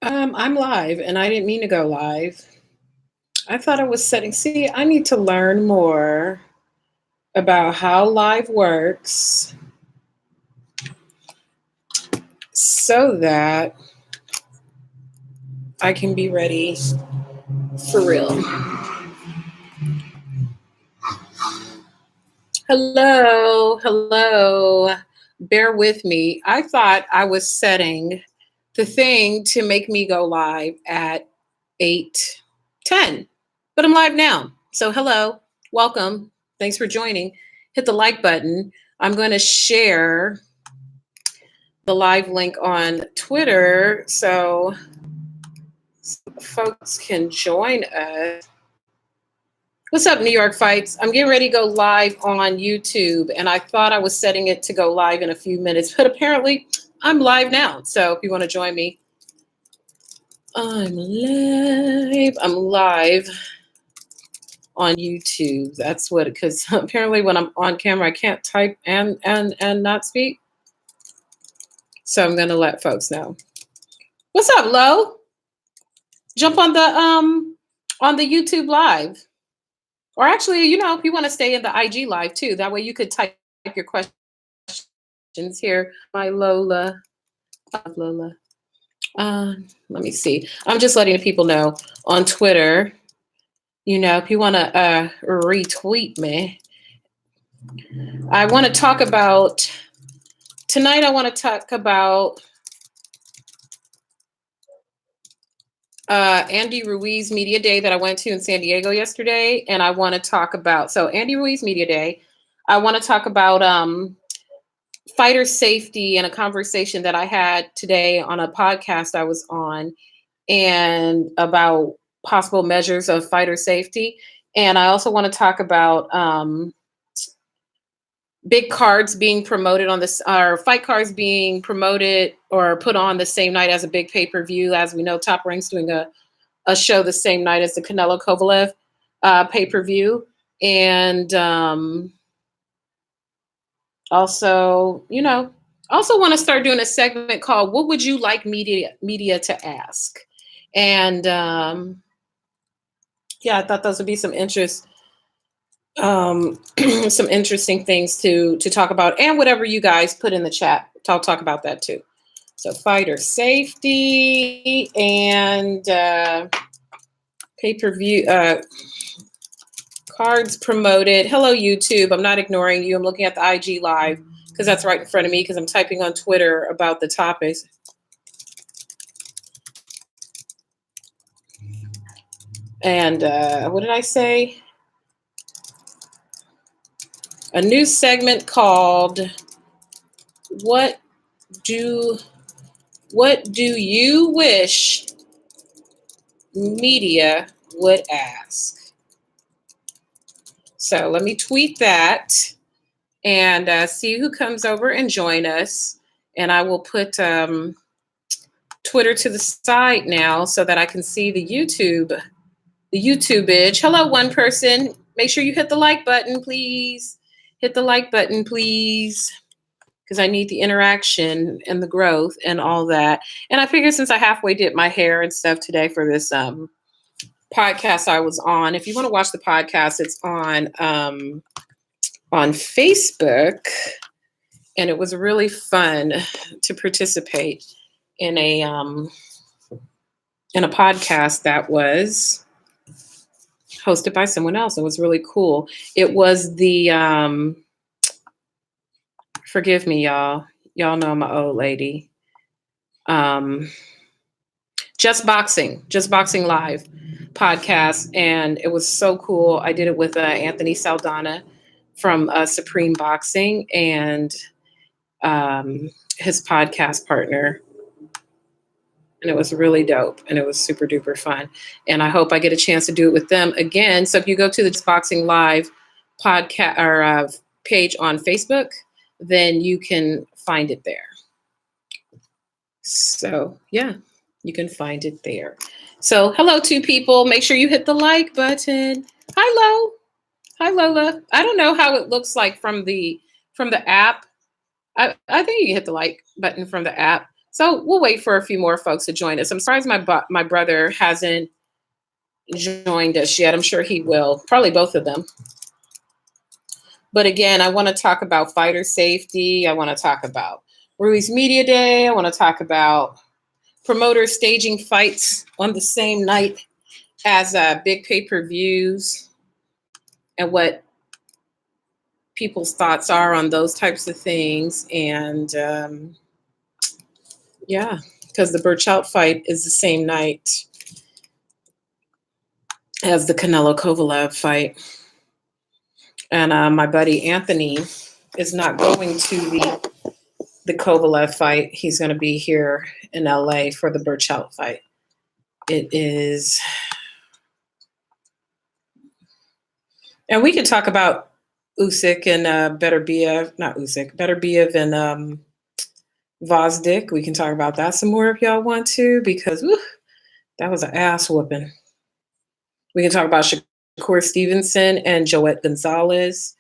I'm live and I didn't mean to go live. I thought I was setting. See, I need to learn more about how live works so that I can be ready for real. Hello. Bear with me. I thought I was setting the thing to make me go live at 8:10, but I'm live now. So hello, welcome. Thanks for joining. Hit the like button. I'm going to share the live link on Twitter so folks can join us. What's up, New York Fights? I'm getting ready to go live on YouTube, and I thought I was setting it to go live in a few minutes, but apparently I'm live now. So if you want to join me, I'm live on YouTube. That's what, because apparently when I'm on camera, I can't type and not speak. So I'm going to let folks know. What's up, Lo? Jump on the YouTube live. Or actually, if you want to stay in the IG live too, that way you could type your questions here. My Lola. Lola. Let me see. I'm just letting the people know on Twitter, if you want to retweet me. I want to talk about, tonight I want to talk about Andy Ruiz Media Day that I went to in San Diego yesterday. And I want to talk about, so Andy Ruiz Media Day, I want to talk about fighter safety and a conversation that I had today on a podcast I was on, and about possible measures of fighter safety. And I also want to talk about big cards being promoted on this, or fight cards being promoted or put on the same night as a big pay-per-view. As we know, Top Rank's doing a show the same night as the Canelo Kovalev pay-per-view. And also want to start doing a segment called "What Would You Like Media to Ask?" And I thought those would be some some interesting things to talk about, and whatever you guys put in the chat, I'll talk about that too. So fighter safety and pay-per-view cards promoted. Hello, YouTube. I'm not ignoring you. I'm looking at the IG live because that's right in front of me, because I'm typing on Twitter about the topics. And what did I say? A new segment called What Do You Wish Media Would Ask? So let me tweet that and see who comes over and join us. And I will put Twitter to the side now so that I can see the YouTube-age. Hello, one person. Make sure you hit the like button, please. Hit the like button, please, because I need the interaction and the growth and all that. And I figured since I halfway did my hair and stuff today for this podcast I was on, if you want to watch the podcast, it's on Facebook, and it was really fun to participate in a podcast that was hosted by someone else. It was really cool. It was the forgive me, y'all know I'm an old lady. Just Boxing Live podcast, and it was so cool. I did it with Anthony Saldana from Supreme Boxing and his podcast partner. And it was really dope, and it was super duper fun. And I hope I get a chance to do it with them again. So if you go to the Boxing Live podcast or page on Facebook, then you can find it there. So yeah, you can find it there. So hello, two people. Make sure you hit the like button. Hi, Lola. I don't know how it looks like from the app. I think you can hit the like button from the app. So we'll wait for a few more folks to join us. I'm surprised my brother hasn't joined us yet. I'm sure he will. Probably both of them. But again, I want to talk about fighter safety. I want to talk about Ruiz Media Day. I want to talk about promoters staging fights on the same night as big pay-per-views and what people's thoughts are on those types of things. And yeah, because the Burchout fight is the same night as the Canelo Kovalev fight. And my buddy Anthony is not going to the Kovalev fight. He's going to be here in LA for the Burchout fight. It is, and we can talk about Usyk and Beterbiev and Vosdick. We can talk about that some more if y'all want to, because whew, that was an ass whooping. We can talk about Shakur Stevenson and Joet Gonzalez.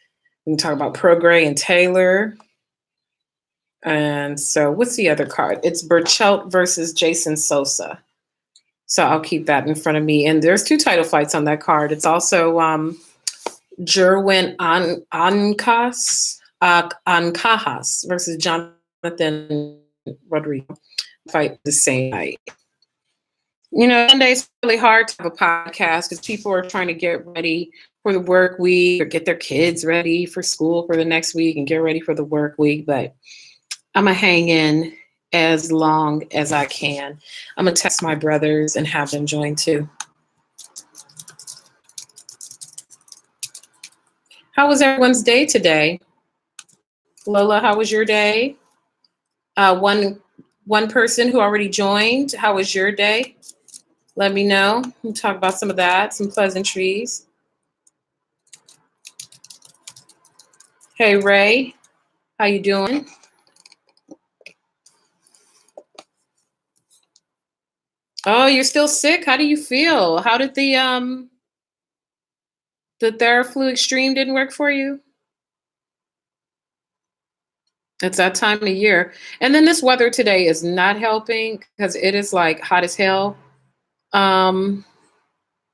We can talk about Prograis and Taylor. And so what's the other card? It's Burchelt versus Jason Sosa. So I'll keep that in front of me. And there's 2 title fights on that card. It's also Jerwin Ancajas versus Jonathan Rodriguez. Fight the same night. You know, Monday's really hard to have a podcast because people are trying to get ready for the work week or get their kids ready for school for the next week and get ready for the work week. But I'm going to hang in as long as I can. I'm going to text my brothers and have them join too. How was everyone's day today? Lola, how was your day? One person who already joined, how was your day? Let me know. We'll talk about some of that, some pleasantries. Hey, Ray, how you doing? Oh, you're still sick? How do you feel? How did the Theraflu Extreme didn't work for you? It's that time of year. And then this weather today is not helping because it is like hot as hell.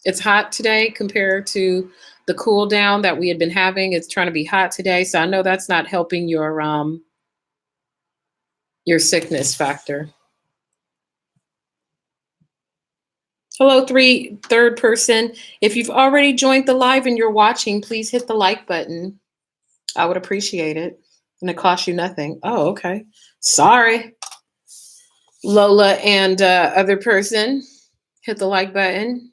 It's hot today compared to the cool down that we had been having. It's trying to be hot today. So I know that's not helping your sickness factor. Hello, third person. If you've already joined the live and you're watching, please hit the like button. I would appreciate it. And it costs you nothing. Oh, okay. Sorry. Lola and other person, hit the like button.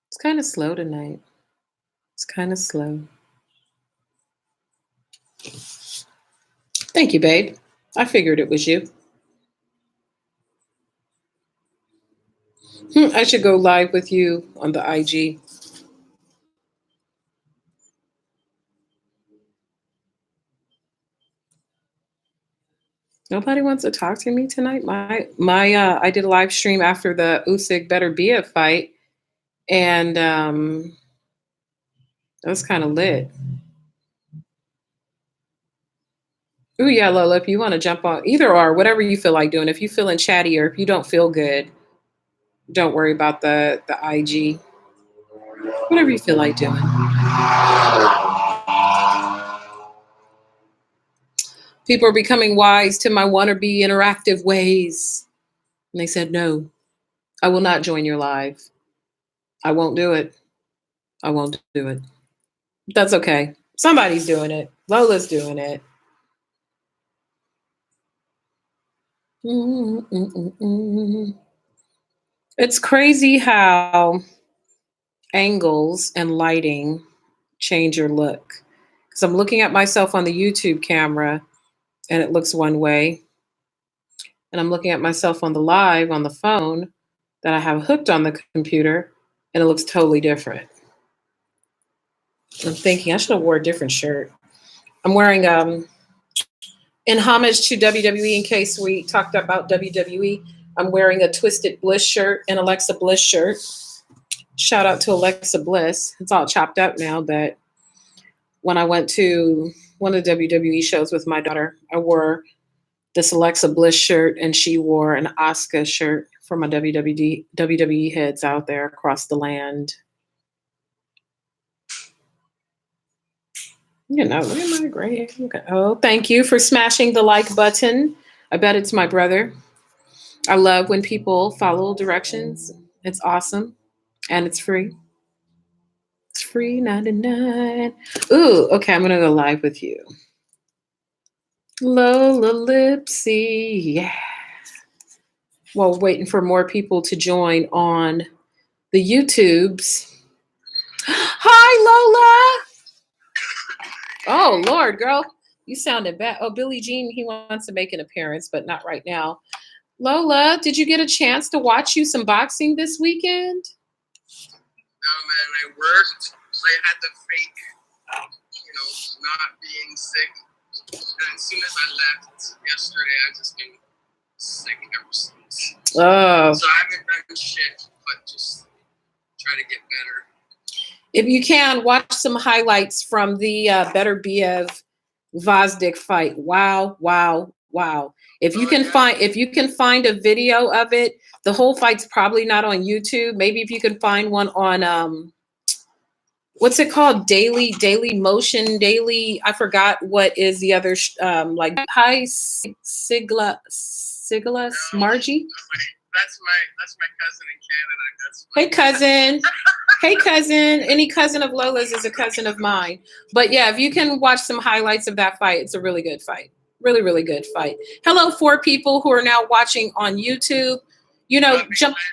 It's kind of slow tonight. It's kind of slow. Thank you, babe. I figured it was you. I should go live with you on the IG. Nobody wants to talk to me tonight. I did a live stream after the Usyk Beterbiev fight, and that was kind of lit. Oh yeah, Lola, if you want to jump on either or, whatever you feel like doing. If you feeling chatty or if you don't feel good, don't worry about the IG. Whatever you feel like doing. People are becoming wise to my wannabe interactive ways. And they said, no, I will not join your live. I won't do it. I won't do it. That's okay. Somebody's doing it. Lola's doing it. It's crazy how angles and lighting change your look. Because I'm looking at myself on the YouTube camera and it looks one way. And I'm looking at myself on the live on the phone that I have hooked on the computer and it looks totally different. I'm thinking I should have wore a different shirt. I'm wearing in homage to WWE, in case we talked about WWE, I'm wearing a Twisted Bliss shirt, an Alexa Bliss shirt. Shout out to Alexa Bliss. It's all chopped up now, but when I went to one of the WWE shows with my daughter. I wore this Alexa Bliss shirt, and she wore an Asuka shirt for my WWE heads out there across the land. You know, look at my gray hair. Okay. Oh, thank you for smashing the like button. I bet it's my brother. I love when people follow directions. It's awesome. And it's free. It's free 99. Ooh, okay, I'm gonna go live with you. Lola Lipsy. Yeah. Well, waiting for more people to join on the YouTubes. Hi, Lola. Oh, Lord, girl. You sounded bad. Oh, Billie Jean, he wants to make an appearance, but not right now. Lola, did you get a chance to watch you some boxing this weekend? No, man, I worked. I had the fake, not being sick. And as soon as I left yesterday, I've just been sick ever since. Oh. So I haven't done shit, but just try to get better. If you can, watch some highlights from the Better Biev Vazdik fight. Wow, wow, wow. If you can find a video of it, the whole fight's probably not on YouTube. Maybe if you can find one on what's it called? Daily Motion, Daily. I forgot what is the other like Hi Sigla Margie. That's my cousin in Canada. Hey cousin. Hey cousin. Any cousin of Lola's is a cousin of mine. But yeah, if you can watch some highlights of that fight, it's a really good fight. Really, really good fight. Hello, 4 people who are now watching on YouTube. You know, jump. Hey,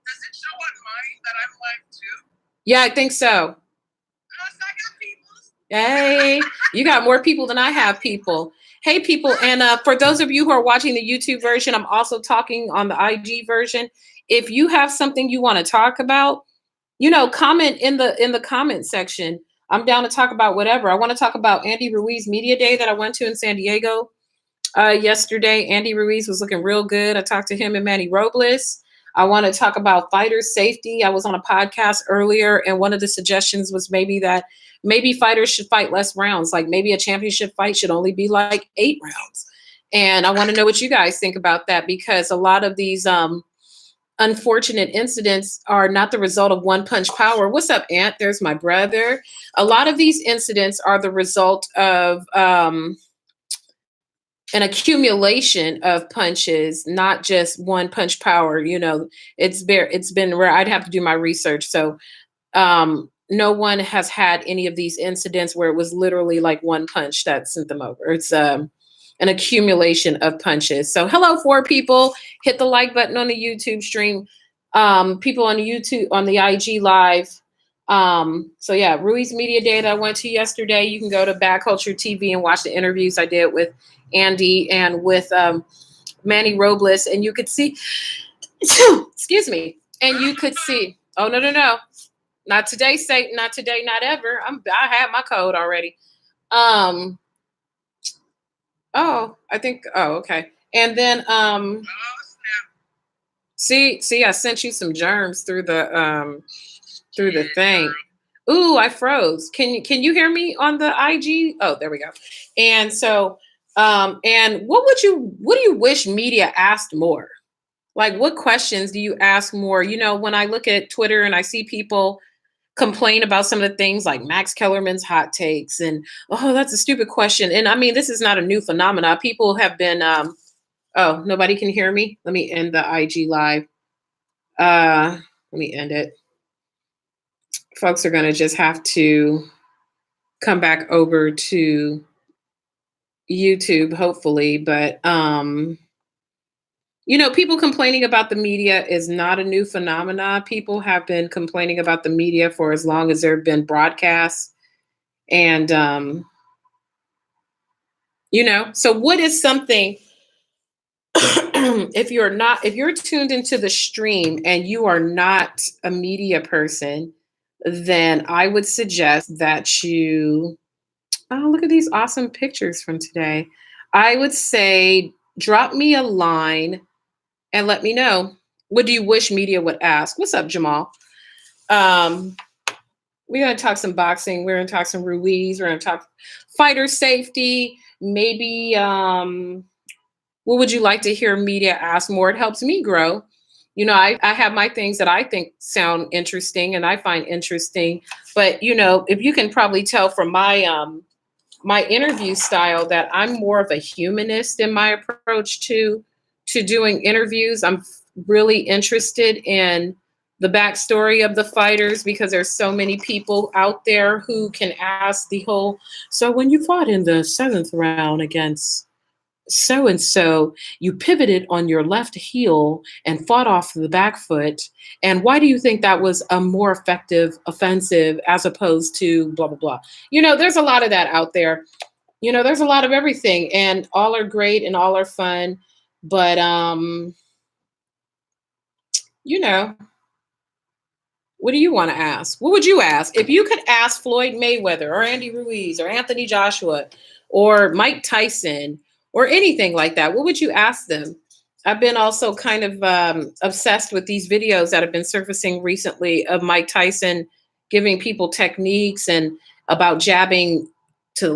does it show on mine that I'm live too? Yeah, I think so. Hey, you got more people than I have people. Hey, people. And for those of you who are watching the YouTube version, I'm also talking on the IG version. If you have something you want to talk about, comment in the comment section. I'm down to talk about whatever. I want to talk about Andy Ruiz Media Day that I went to in San Diego yesterday. Andy Ruiz was looking real good. I talked to him and Manny Robles. I want to talk about fighter safety. I was on a podcast earlier, and one of the suggestions was maybe fighters should fight less rounds. Like maybe a championship fight should only be like 8 rounds. And I want to know what you guys think about that, because a lot of these unfortunate incidents are not the result of one punch power. What's up, Aunt? There's my brother. A lot of these incidents are the result of an accumulation of punches, not just one punch power. It's been rare. I'd have to do my research. So no one has had any of these incidents where it was literally like one punch that sent them over. It's an accumulation of punches. So hello, 4 people. Hit the like button on the YouTube stream. People on the YouTube, on the IG live. So yeah, Ruiz Media Day that I went to yesterday. You can go to Bad Culture TV and watch the interviews I did with Andy and with Manny Robles, and you could see, excuse me, and you could see, oh, no. Not today, Satan, not today, not ever. I had my code already. Okay. And then see, I sent you some germs through the thing. Ooh, I froze. Can you hear me on the IG? Oh, there we go. And so and what do you wish media asked more? Like, what questions do you ask more? When I look at Twitter and I see people complain about some of the things like Max Kellerman's hot takes and, oh, that's a stupid question. And I mean, this is not a new phenomena. People have been, oh, nobody can hear me. Let me end the IG live. Let me end it. Folks are going to just have to come back over to YouTube, hopefully. But, people complaining about the media is not a new phenomena. People have been complaining about the media for as long as there have been broadcasts. And, so what is something, if you're tuned into the stream and you are not a media person, then I would suggest that you, oh, look at these awesome pictures from today. I would say, drop me a line and let me know, what do you wish media would ask? What's up, Jamal? What We're going to talk some boxing. We're going to talk some Ruiz. We're going to talk fighter safety. Maybe what would you like to hear media ask more? It helps me grow. You know, I have my things that I think sound interesting and I find interesting. But, you know, if you can probably tell from my interview style that I'm more of a humanist in my approach to doing interviews. I'm really interested in the backstory of the fighters because there's so many people out there who can ask the whole, so when you fought in the 7th round against so and so, you pivoted on your left heel and fought off the back foot. And why do you think that was a more effective offensive as opposed to blah, blah, blah? You know, there's a lot of that out there. You know, there's a lot of everything, and all are great and all are fun. But, you know, what do you want to ask? What would you ask? If you could ask Floyd Mayweather or Andy Ruiz or Anthony Joshua or Mike Tyson or anything like that, what would you ask them? I've been also kind of obsessed with these videos that have been surfacing recently of Mike Tyson giving people techniques and about jabbing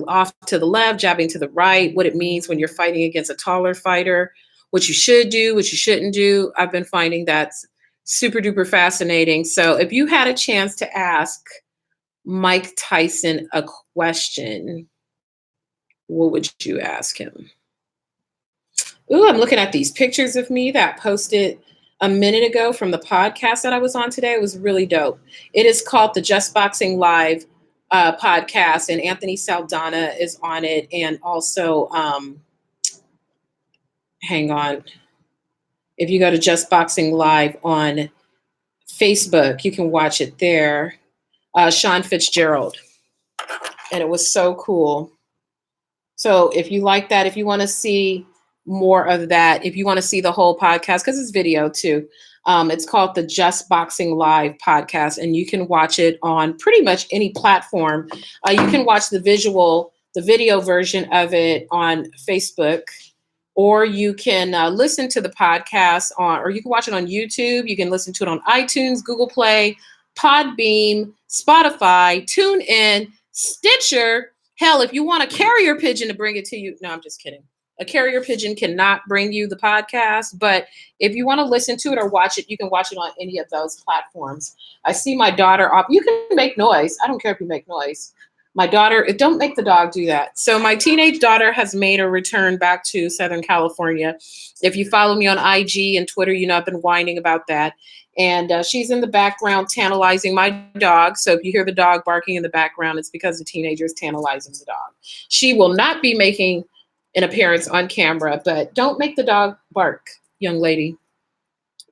off to the left, jabbing to the right, what it means when you're fighting against a taller fighter, what you should do, what you shouldn't do. I've been finding that's super duper fascinating. So if you had a chance to ask Mike Tyson a question, what would you ask him? Ooh, I'm looking at these pictures of me that posted a minute ago from the podcast that I was on today. It was really dope. It is called the Just Boxing Live podcast, and Anthony Saldana is on it. And also, hang on. If you go to Just Boxing Live on Facebook, you can watch it there. Sean Fitzgerald. And it was so cool. So if you like that, if you want to see more of that, if you want to see the whole podcast, because it's video too, it's called the Just Boxing Live podcast, and you can watch it on pretty much any platform. You can watch the video version of it on Facebook, or you can listen to the podcast or you can watch it on YouTube. You can listen to it on iTunes, Google Play, Podbeam, Spotify, TuneIn, Stitcher. Hell, if you want a carrier pigeon to bring it to you. No, I'm just kidding. A carrier pigeon cannot bring you the podcast, but if you want to listen to it or watch it, you can watch it on any of those platforms. I see my daughter off. You can make noise. I don't care if you make noise. My daughter, don't make the dog do that. So my teenage daughter has made a return back to Southern California. If you follow me on IG and Twitter, you know I've been whining about that. And she's in the background tantalizing my dog. So if you hear the dog barking in the background, it's because the teenager is tantalizing the dog. She will not be making an appearance on camera, but don't make the dog bark, young lady.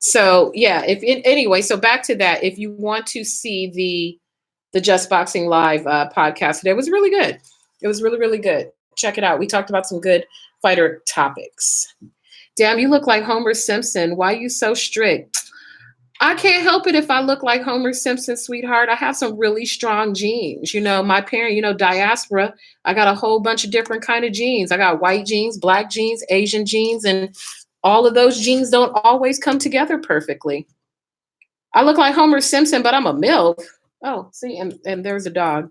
So yeah, anyway, so back to that. If you want to see the Just Boxing Live podcast today, it was really good. It was really, really good. Check it out. We talked about some good fighter topics. Damn, you look like Homer Simpson. Why are you so strict? I can't help it if I look like Homer Simpson, sweetheart. I have some really strong genes. You know, my parent, diaspora, I got a whole bunch of different kind of genes. I got white genes, black genes, Asian genes, and all of those genes don't always come together perfectly. I look like Homer Simpson, but I'm a MILF. Oh, see, and there's a dog.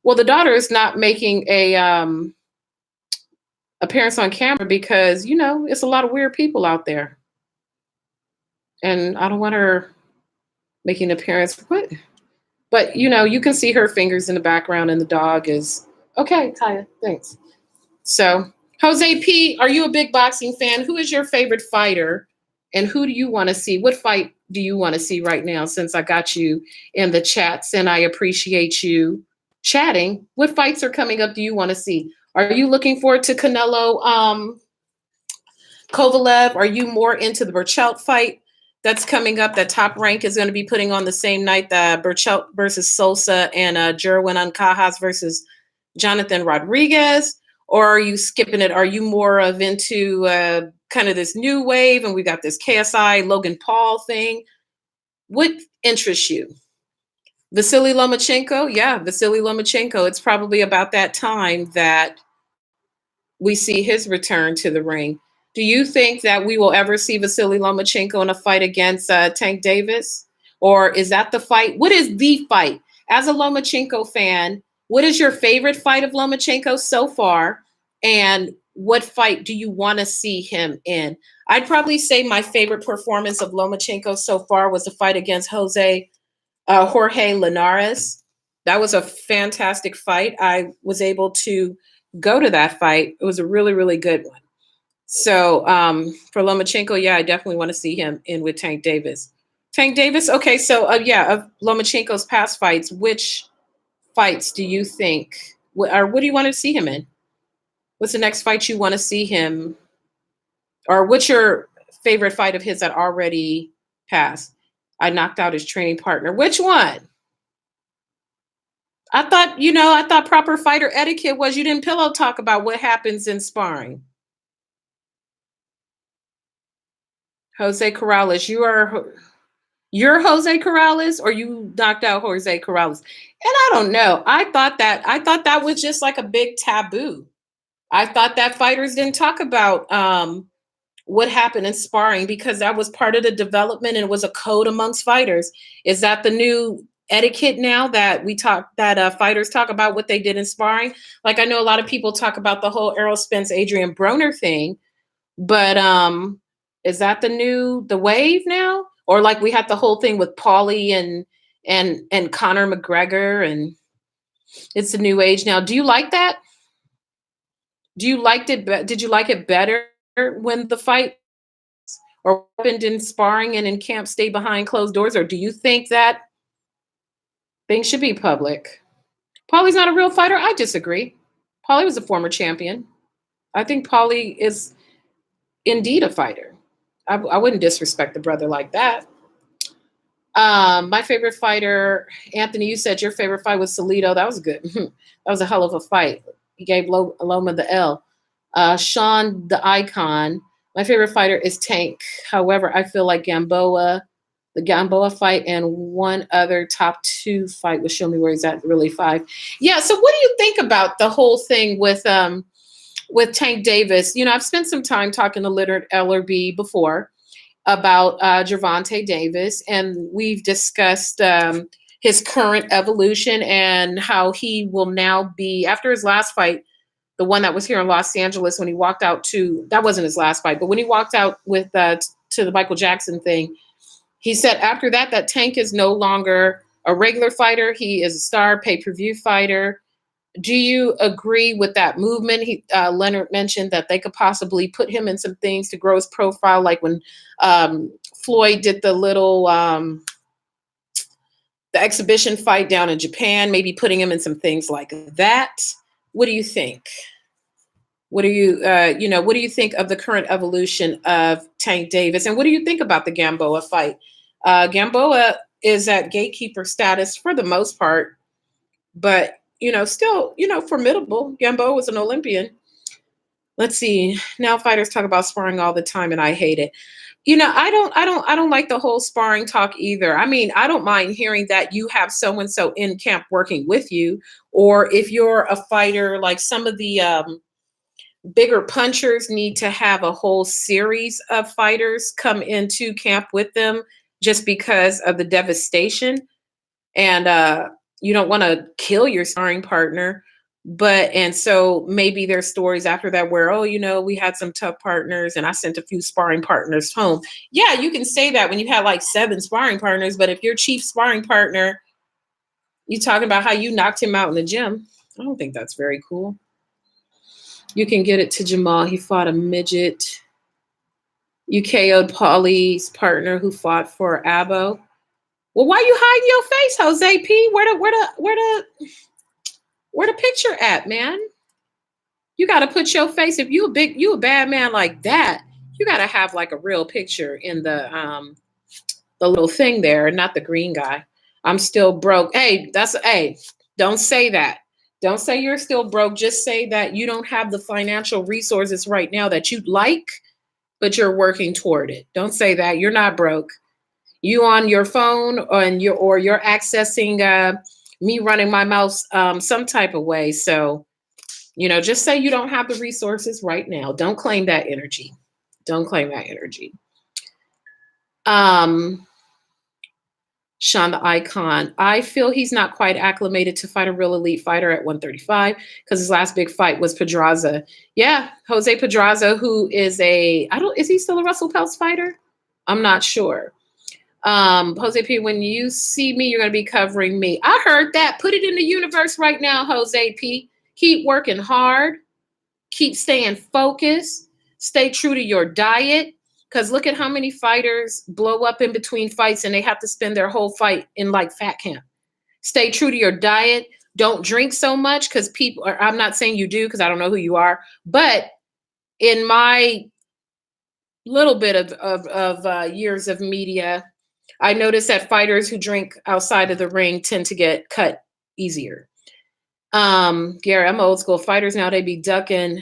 Well, the daughter is not making a appearance on camera because, it's a lot of weird people out there. And I don't want her making an appearance. What? But, you can see her fingers in the background and the dog is, okay, Kaya, thanks. So, Jose P., are you a big boxing fan? Who is your favorite fighter? And who do you want to see? What fight do you want to see right now since I got you in the chats and I appreciate you chatting? What fights are coming up do you want to see? Are you looking forward to Canelo Kovalev? Are you more into the Burchelt fight that's coming up that Top Rank is going to be putting on the same night, the Burchelt versus Sosa and Jerwin Ancajas versus Jonathan Rodriguez? Or are you skipping it? Are you more of into kind of this new wave and we got this KSI Logan Paul thing? What interests you? Vasily Lomachenko? Yeah, Vasily Lomachenko. It's probably about that time that we see his return to the ring. Do you think that we will ever see Vasily Lomachenko in a fight against Tank Davis? Or is that the fight? What is the fight? as a Lomachenko fan, what is your favorite fight of Lomachenko so far? And what fight do you want to see him in? I'd probably say my favorite performance of Lomachenko so far was the fight against Jorge Linares. That was a fantastic fight. I was able to go to that fight. It was a really, really good one. So for Lomachenko, yeah, I definitely want to see him in with Tank Davis. Tank Davis, okay, so yeah, of Lomachenko's past fights, which fights do you think, or what do you want to see him in? What's the next fight you want to see him, or what's your favorite fight of his that already passed? I knocked out his training partner. Which one? I thought proper fighter etiquette was you didn't pillow talk about what happens in sparring. Jose Corrales, you're Jose Corrales, or you knocked out Jose Corrales? And I don't know. I thought that was just like a big taboo. I thought that fighters didn't talk about what happened in sparring because that was part of the development and it was a code amongst fighters. Is that the new etiquette now that fighters talk about what they did in sparring? Like I know a lot of people talk about the whole Errol Spence, Adrian Broner thing, but is that the wave now? Or like we had the whole thing with Paulie and Conor McGregor, and it's the new age now. Do you like that? Do you liked it? Did you like it better when the fight or happened in sparring and in camp stay behind closed doors? Or do you think that things should be public? Paulie's not a real fighter. I disagree. Paulie was a former champion. I think Paulie is indeed a fighter. I wouldn't disrespect the brother like that. My favorite fighter, Anthony, you said your favorite fight was Salido. That was good. That was a hell of a fight. He gave Loma the L. Sean, the icon. My favorite fighter is Tank. However, I feel like the Gamboa fight, and one other top 2 fight will show me where he's at. Really 5. Yeah. So, what do you think about the whole thing with Tank Davis? You know, I've spent some time talking to Leonard Ellerby before about Gervonta Davis, and we've discussed his current evolution and how he will now be, after his last fight, the one that was here in Los Angeles when he walked out that wasn't his last fight, but when he walked out with to the Michael Jackson thing, he said after that Tank is no longer a regular fighter. He is a star pay-per-view fighter. Do you agree with that movement? Leonard mentioned that they could possibly put him in some things to grow his profile, like when Floyd did the little the exhibition fight down in Japan, maybe putting him in some things like that. What do you think? What do you think of the current evolution of Tank Davis? And what do you think about the Gamboa fight? Gamboa is at gatekeeper status for the most part, but still, formidable. Gamboa was an Olympian. Let's see. Now fighters talk about sparring all the time, and I hate it. I don't like the whole sparring talk either. I mean, I don't mind hearing that you have so and so in camp working with you, or if you're a fighter, like some of the bigger punchers need to have a whole series of fighters come into camp with them just because of the devastation. And you don't want to kill your sparring partner. And so maybe there's stories after that where, we had some tough partners and I sent a few sparring partners home. Yeah, you can say that when you had like 7 sparring partners, but if your chief sparring partner, you talking about how you knocked him out in the gym, I don't think that's very cool. You can get it to Jamal. He fought a midget. You KO'd Paulie's partner who fought for Abo. Well, why you hiding your face, Jose P? Where the picture at, man? You got to put your face. If you a bad man like that, you got to have like a real picture in the little thing there, not the green guy. I'm still broke. Hey, don't say that. Don't say you're still broke. Just say that you don't have the financial resources right now that you'd like, but you're working toward it. Don't say that. You're not broke. You on your phone or you're accessing me running my mouth some type of way. So, just say you don't have the resources right now. Don't claim that energy. Don't claim that energy. Sean the Icon. I feel he's not quite acclimated to fight a real elite fighter at 135 because his last big fight was Pedraza. Yeah, Jose Pedraza, who is is he still a Russell Peltz fighter? I'm not sure. Jose P, when you see me, you're going to be covering me. I heard that. Put it in the universe right now, Jose P. Keep working hard. Keep staying focused. Stay true to your diet. Because look at how many fighters blow up in between fights and they have to spend their whole fight in like fat camp. Stay true to your diet. Don't drink so much because people, I'm not saying you do because I don't know who you are, but in my little bit of years of media, I noticed that fighters who drink outside of the ring tend to get cut easier. Gary, I'm old school. Fighters now, they be ducking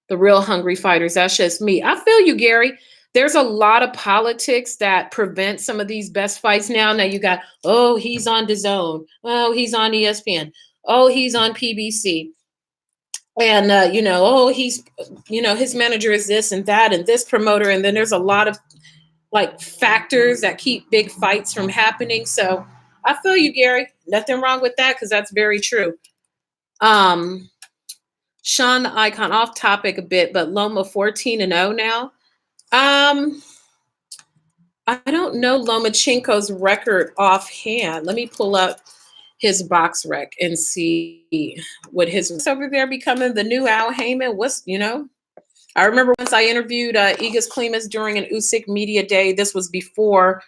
the real hungry fighters. That's just me. I feel you, Gary. There's a lot of politics that prevent some of these best fights now. Now you got, oh, he's on DAZN. Oh, he's on ESPN. Oh, he's on PBC. And, oh, he's, his manager is this and that and this promoter. And then there's a lot of like factors that keep big fights from happening. So I feel you, Gary. Nothing wrong with that because that's very true. Sean the Icon, off topic a bit, but Loma 14-0 now. I don't know Lomachenko's record offhand. Let me pull up his box rec and see what his over there becoming the new Al Heyman. I remember once I interviewed Igas Klimas during an Usyk media day. This was before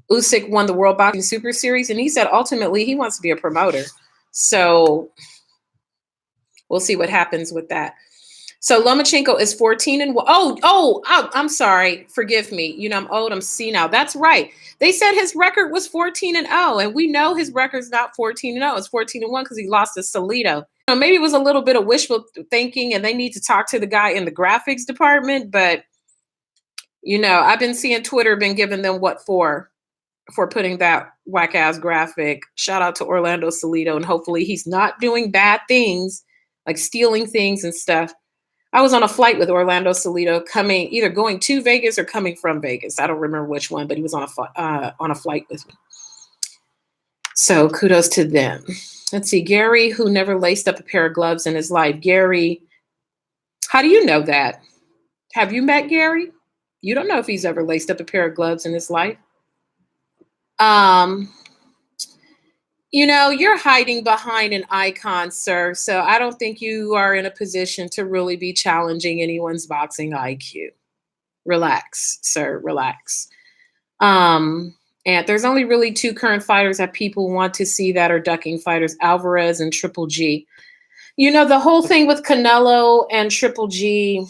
Usyk won the World Boxing Super Series, and he said ultimately he wants to be a promoter. So we'll see what happens with that. So Lomachenko is 14-1. I'm sorry. Forgive me. I'm old. I'm senile. That's right. They said his record was 14-0, and we know his record's not 14-0. It's 14-1 because he lost to Salido. Maybe it was a little bit of wishful thinking, and they need to talk to the guy in the graphics department. But I've been seeing Twitter been giving them what for putting that whack ass graphic. Shout out to Orlando Salido, and hopefully he's not doing bad things like stealing things and stuff. I was on a flight with Orlando Salido either going to Vegas or coming from Vegas. I don't remember which one, but he was on a flight with me. So kudos to them. Let's see. Gary, who never laced up a pair of gloves in his life. Gary, how do you know that? Have you met Gary? You don't know if he's ever laced up a pair of gloves in his life. You're hiding behind an icon, sir. So I don't think you are in a position to really be challenging anyone's boxing IQ. Relax, sir. Relax. And there's only really two current fighters that people want to see that are ducking fighters, Alvarez and Triple G. The whole thing with Canelo and Triple G,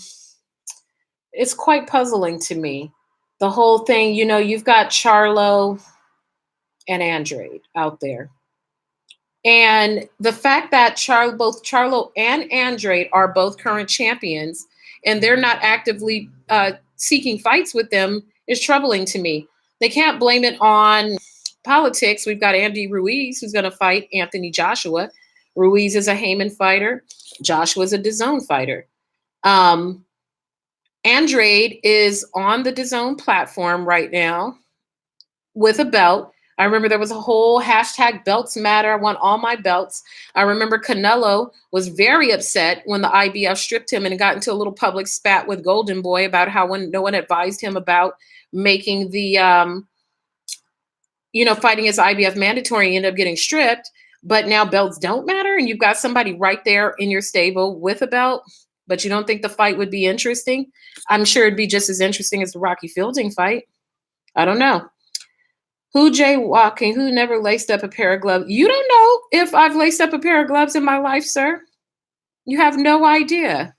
it's quite puzzling to me. The whole thing, you've got Charlo and Andrade out there. And the fact that both Charlo and Andrade are both current champions and they're not actively seeking fights with them is troubling to me. They can't blame it on politics. We've got Andy Ruiz who's going to fight Anthony Joshua. Ruiz is a Heyman fighter. Joshua is a DAZN fighter. Andrade is on the DAZN platform right now with a belt. I remember there was a whole hashtag belts matter. I want all my belts. I remember Canelo was very upset when the IBF stripped him and got into a little public spat with Golden Boy about how no one advised him about making the, fighting his IBF mandatory. He ended up getting stripped, but now belts don't matter. And you've got somebody right there in your stable with a belt, but you don't think the fight would be interesting? I'm sure it'd be just as interesting as the Rocky Fielding fight. I don't know. Who jaywalking? Who never laced up a pair of gloves? You don't know if I've laced up a pair of gloves in my life, sir. You have no idea.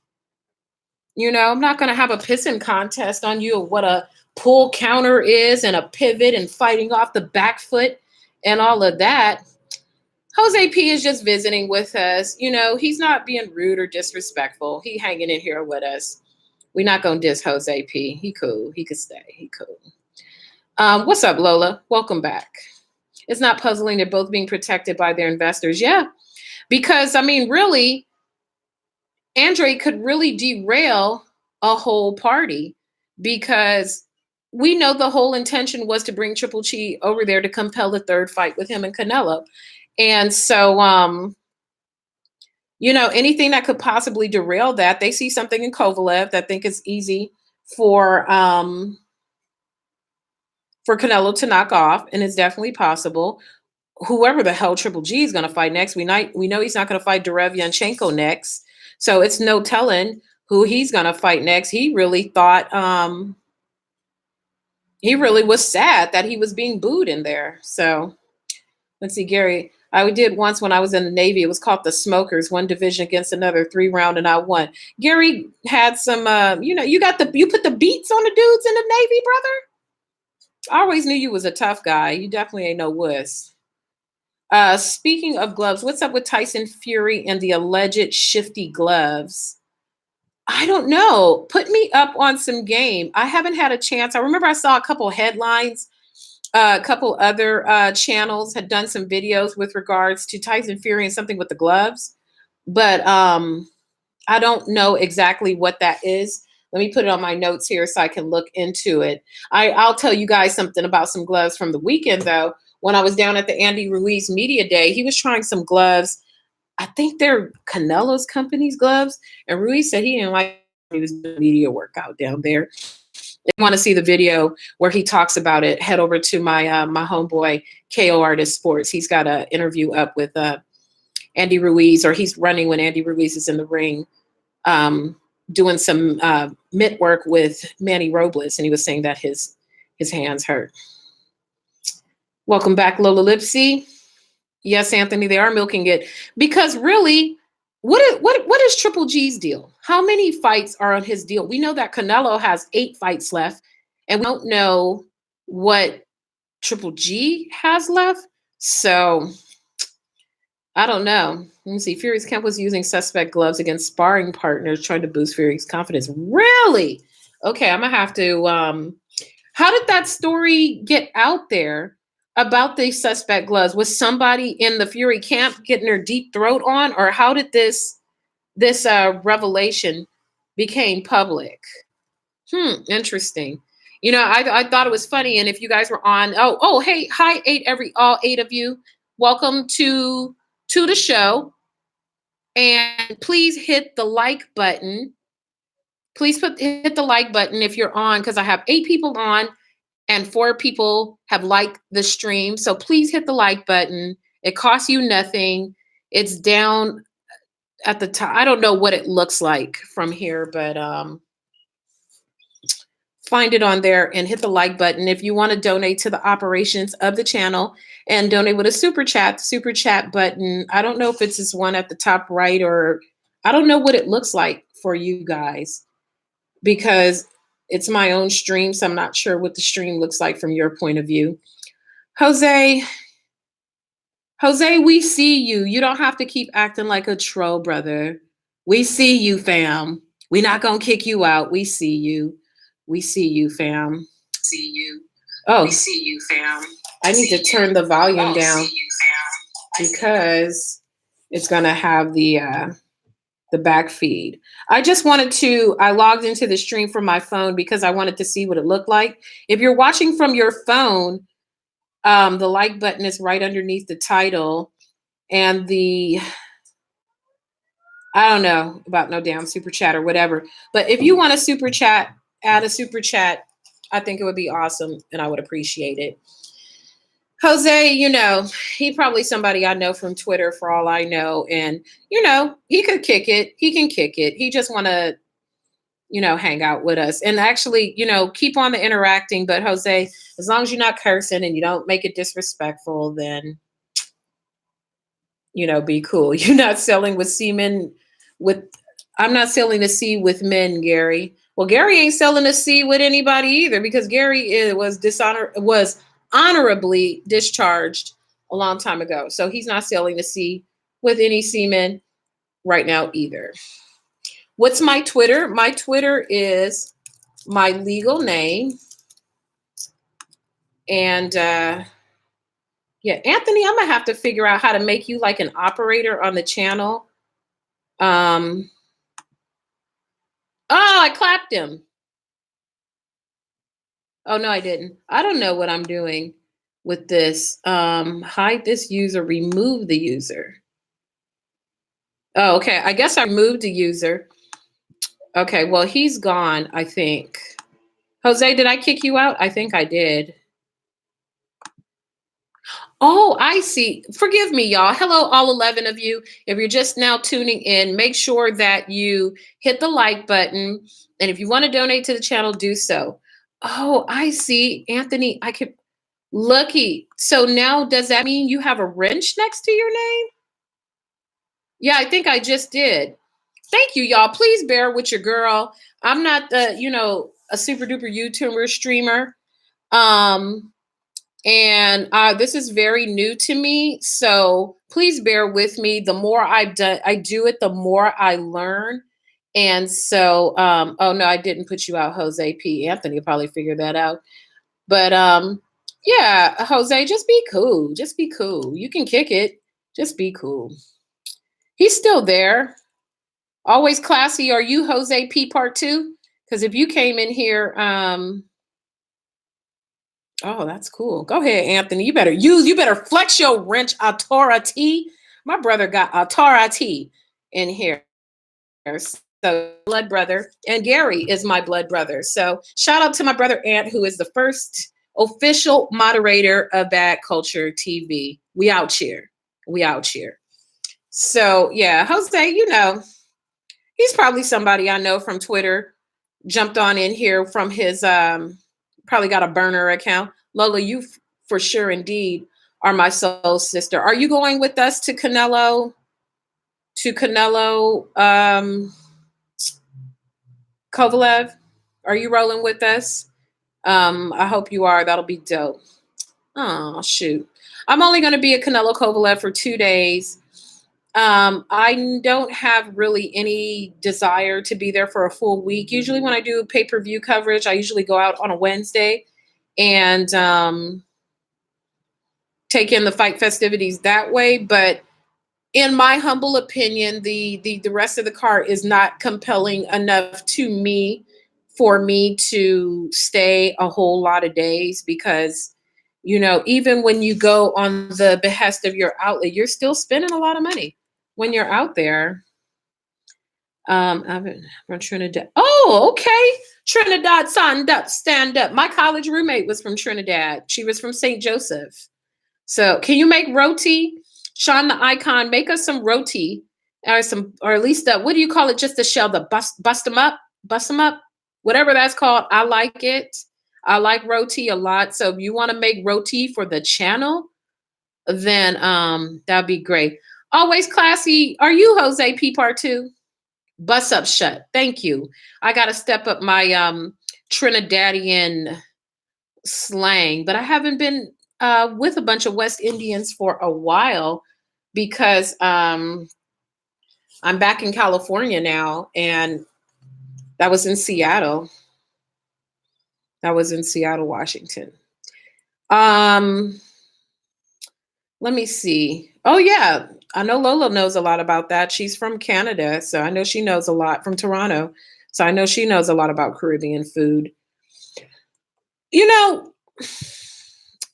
I'm not going to have a pissing contest on you of what a pull counter is and a pivot and fighting off the back foot and all of that. Jose P is just visiting with us. He's not being rude or disrespectful. He hanging in here with us. We're not going to diss Jose P. He cool. He could stay. He cool. What's up, Lola? Welcome back. It's not puzzling. They're both being protected by their investors. Yeah, because, really, Andrade could really derail a whole party because we know the whole intention was to bring Triple G over there to compel the third fight with him and Canelo. And so, anything that could possibly derail that, they see something in Kovalev that think is easy for Canelo to knock off, and it's definitely possible. Whoever the hell Triple G is going to fight next, we know he's not going to fight Lomachenko next, so it's no telling who he's going to fight next. He really thought, he really was sad that he was being booed in there. So let's see, Gary. I did once when I was in the Navy. It was called the Smokers, one division against another, 3-round, and I won. Gary had some, you put the beats on the dudes in the Navy, brother. I always knew you was a tough guy. You definitely ain't no wuss. Speaking of gloves, what's up with Tyson Fury and the alleged shifty gloves? I don't know. Put me up on some game. I haven't had a chance. I remember I saw a couple headlines. A couple other channels had done some videos with regards to Tyson Fury and something with the gloves. But I don't know exactly what that is. Let me put it on my notes here so I can look into it. I'll tell you guys something about some gloves from the weekend, though. When I was down at the Andy Ruiz Media Day, he was trying some gloves. I think they're Canelo's company's gloves. And Ruiz said he didn't like he was doing media workout down there. If you want to see the video where he talks about it, head over to my my homeboy KO Artist Sports. He's got an interview up with Andy Ruiz, or he's running when Andy Ruiz is in the ring, doing some mitt work with Manny Robles, and he was saying that his hands hurt. Welcome back, Lola Lipsy. Yes, Anthony, they are milking it because really, what is Triple G's deal? How many fights are on his deal? We know that Canelo has 8 fights left, and we don't know what Triple G has left. So I don't know. Let me see. Fury's camp was using suspect gloves against sparring partners, trying to boost Fury's confidence. Really? Okay, I'm gonna have to. How did that story get out there about the suspect gloves? Was somebody in the Fury camp getting their deep throat on, or how did this revelation became public? Interesting. I thought it was funny, and if you guys were on, hey, hi, all 8 of you, welcome to the show, and please hit the like button. Please hit the like button if you're on, because I have 8 people on and 4 people have liked the stream. So please hit the like button. It costs you nothing. It's down at the top. I don't know what it looks like from here, but find it on there and hit the like button. If you want to donate to the operations of the channel and donate with a super chat button. I don't know if it's this one at the top right, or I don't know what it looks like for you guys, because it's my own stream, so I'm not sure what the stream looks like from your point of view. Jose, we see you. You don't have to keep acting like a troll, brother. We see you, fam. We're not going to kick you out. We see you. We see you, fam. See you. Oh, we see you, fam. I need to turn the volume down because it's going to have the back feed. I logged into the stream from my phone because I wanted to see what it looked like. If you're watching from your phone, the like button is right underneath the title, and I don't know about no damn super chat or whatever. But if you want a super chat, add a super chat. I think it would be awesome, and I would appreciate it. Jose, he probably somebody I know from Twitter for all I know. And, he could kick it. He can kick it. He just want to, hang out with us. And actually, keep on the interacting. But Jose, as long as you're not cursing and you don't make it disrespectful, then, be cool. You're not selling with semen I'm not selling the C with men, Gary. Well, Gary ain't selling the C with anybody either, because Gary was honorably discharged a long time ago. So he's not selling the C with any semen right now either. What's my Twitter? My Twitter is my legal name. And yeah, Anthony, I'm gonna have to figure out how to make you like an operator on the channel. Oh, I clapped him. Oh, no, I didn't. I don't know what I'm doing with this. Hide this user, remove the user. Oh, okay. I guess I removed the user. Okay, well, he's gone, I think. Jose, did I kick you out? I think I did. Oh, I see. Forgive me, y'all. Hello, all 11 of you. If you're just now tuning in, make sure that you hit the like button. And if you want to donate to the channel, do so. Oh, I see. Anthony, I could. Lucky. So now, does that mean you have a wrench next to your name? Yeah, I think I just did. Thank you, y'all. Please bear with your girl. I'm not a super duper YouTuber streamer. Um, and this is very new to me, so please bear with me. The more I do it, the more I learn. And so, oh no, I didn't put you out, Jose P. Anthony will probably figure that out. But yeah, Jose, just be cool. Just be cool. You can kick it. Just be cool. He's still there. Always classy. Are you Jose P part 2? Because if you came in here, oh, that's cool. Go ahead, Anthony. You better flex your wrench authority. My brother got authority in here. So blood brother. And Gary is my blood brother. So shout out to my brother Ant, who is the first official moderator of Bad Culture TV. We out here. We out here. So yeah, Jose, he's probably somebody I know from Twitter. Jumped on in here from his probably got a burner account. Lola, you for sure indeed are my soul sister. Are you going with us to Canelo? Kovalev? Are you rolling with us? I hope you are. That'll be dope. Oh, shoot. I'm only going to be at Canelo Kovalev for 2 days. I don't have really any desire to be there for a full week. Usually when I do pay-per-view coverage, I usually go out on a Wednesday and take in the fight festivities that way. But in my humble opinion, the rest of the card is not compelling enough to me for me to stay a whole lot of days because, even when you go on the behest of your outlet, you're still spending a lot of money when you're out there. I'm from Trinidad. Oh, okay. Trinidad, stand up. My college roommate was from Trinidad. She was from St. Joseph. So can you make roti? Sean the Icon, make us some roti or at least what do you call it? Just the shell, the bust them up, whatever that's called. I like it. I like roti a lot. So if you want to make roti for the channel, then that'd be great. Always classy. Are you Jose P part 2? Bust up shut. Thank you. I got to step up my Trinidadian slang, but I haven't been with a bunch of West Indians for a while because I'm back in California now, and that was in Seattle. Washington. Let me see. Oh yeah, I know Lola knows a lot about that. She's from Canada, so I know she knows a lot, from Toronto. So I know she knows a lot about Caribbean food.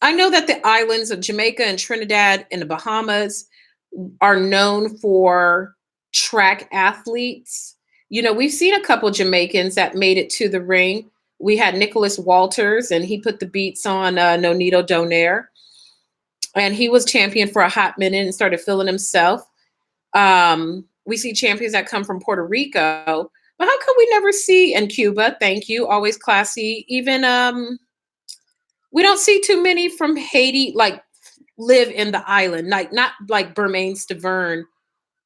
I know that the islands of Jamaica and Trinidad and the Bahamas are known for track athletes. We've seen a couple Jamaicans that made it to the ring. We had Nicholas Walters, and he put the beats on Nonito Donaire. And he was champion for a hot minute and started feeling himself. We see champions that come from Puerto Rico. But how come we never see, and Cuba, thank you, always classy. Even we don't see too many from Haiti, like live in the island, like not like Bermaine Stavern,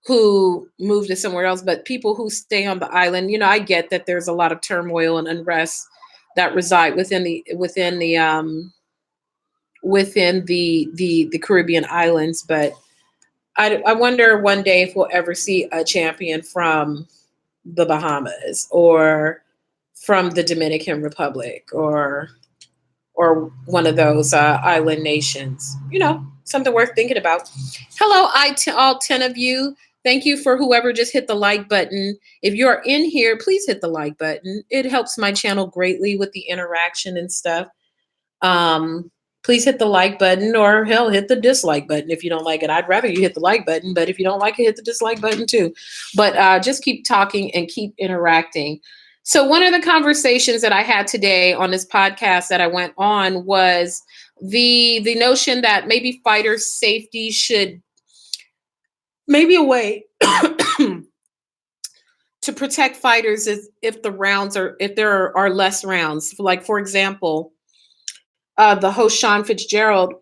who moved to somewhere else, but people who stay on the island. I get that there's a lot of turmoil and unrest that reside within the Caribbean islands, but I wonder one day if we'll ever see a champion from the Bahamas or from the Dominican Republic or one of those island nations. Something worth thinking about. Hello, all 10 of you. Thank you for whoever just hit the like button. If you're in here, please hit the like button. It helps my channel greatly with the interaction and stuff. Please hit the like button, or hell, hit the dislike button if you don't like it. I'd rather you hit the like button, but if you don't like it, hit the dislike button too. But just keep talking and keep interacting. So one of the conversations that I had today on this podcast that I went on was the notion that maybe fighter safety should, maybe a way to protect fighters is if there are less rounds. Like, for example, the host Sean Fitzgerald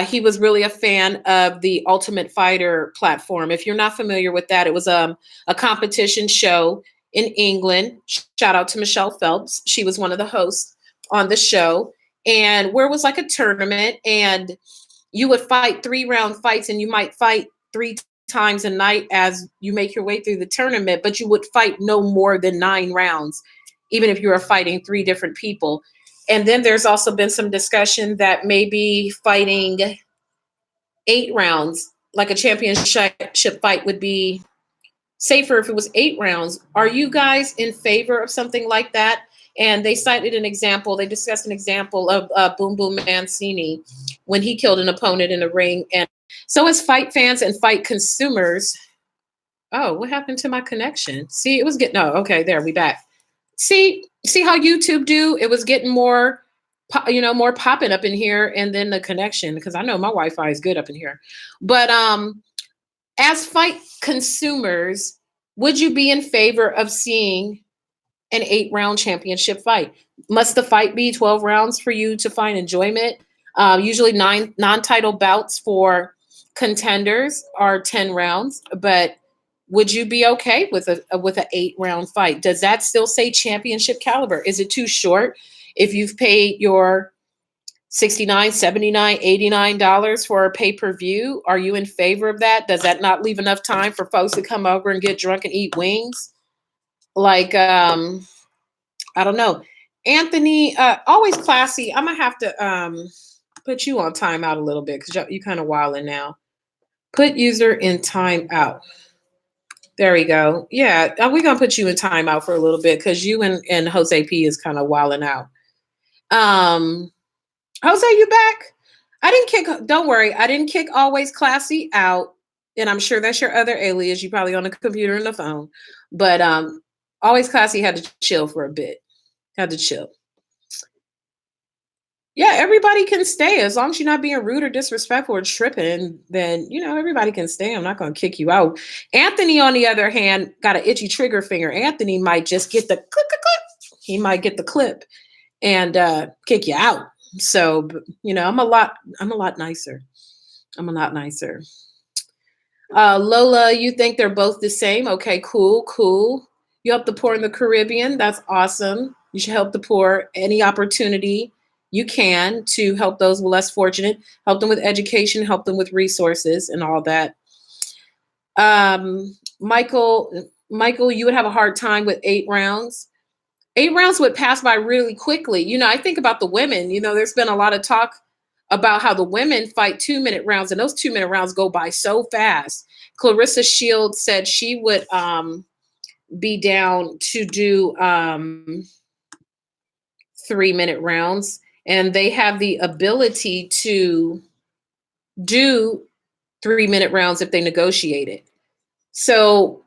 he was really a fan of the Ultimate Fighter platform. If you're not familiar with that, it was a competition show in England. Shout out to Michelle Phelps. She was one of the hosts on the show, and where it was like a tournament, and you would fight 3-round fights, and you might fight 3 times a night as you make your way through the tournament, but you would fight no more than 9 rounds, even if you were fighting 3 different people. And then there's also been some discussion that maybe fighting 8 rounds, like a championship fight, would be safer if it was 8 rounds. Are you guys in favor of something like that? And they cited an example. They discussed an example of Boom Boom Mancini when he killed an opponent in the ring. And so as fight fans and fight consumers, oh, what happened to my connection? See, it was getting, oh, okay, there, we back. See how YouTube do? It was getting more, more popping up in here, and then the connection, because I know my Wi-Fi is good up in here. But as fight consumers, would you be in favor of seeing an 8-round championship fight? Must the fight be 12 rounds for you to find enjoyment? Usually 9 non-title bouts for contenders are 10 rounds, but would you be okay with an 8-round fight? Does that still say championship caliber? Is it too short? If you've paid your $69, $79, $89 for a pay-per-view, are you in favor of that? Does that not leave enough time for folks to come over and get drunk and eat wings? Like, I don't know. Anthony, always classy. I'm gonna have to put you on timeout a little bit because you kind of wilding now. Put user in timeout. There we go. Yeah, we're going to put you in timeout for a little bit because you and Jose P is kind of wilding out. Jose, you back? Don't worry. I didn't kick Always Classy out. And I'm sure that's your other alias. You're probably on the computer and the phone. But Always Classy had to chill for a bit. Had to chill. Yeah, everybody can stay as long as you're not being rude or disrespectful or tripping. Then everybody can stay. I'm not going to kick you out. Anthony, on the other hand, got an itchy trigger finger. Anthony might just get the clip. He might get the clip and kick you out. So I'm a lot nicer. I'm a lot nicer. Lola, you think they're both the same? Okay, cool. You help the poor in the Caribbean. That's awesome. You should help the poor. Any opportunity you can to help those less fortunate, help them with education, help them with resources and all that. Michael, you would have a hard time with 8 rounds. 8 rounds would pass by really quickly. I think about the women. There's been a lot of talk about how the women fight 2-minute rounds, and those 2-minute rounds go by so fast. Clarissa Shields said she would be down to do 3-minute rounds. And they have the ability to do 3-minute rounds if they negotiate it. So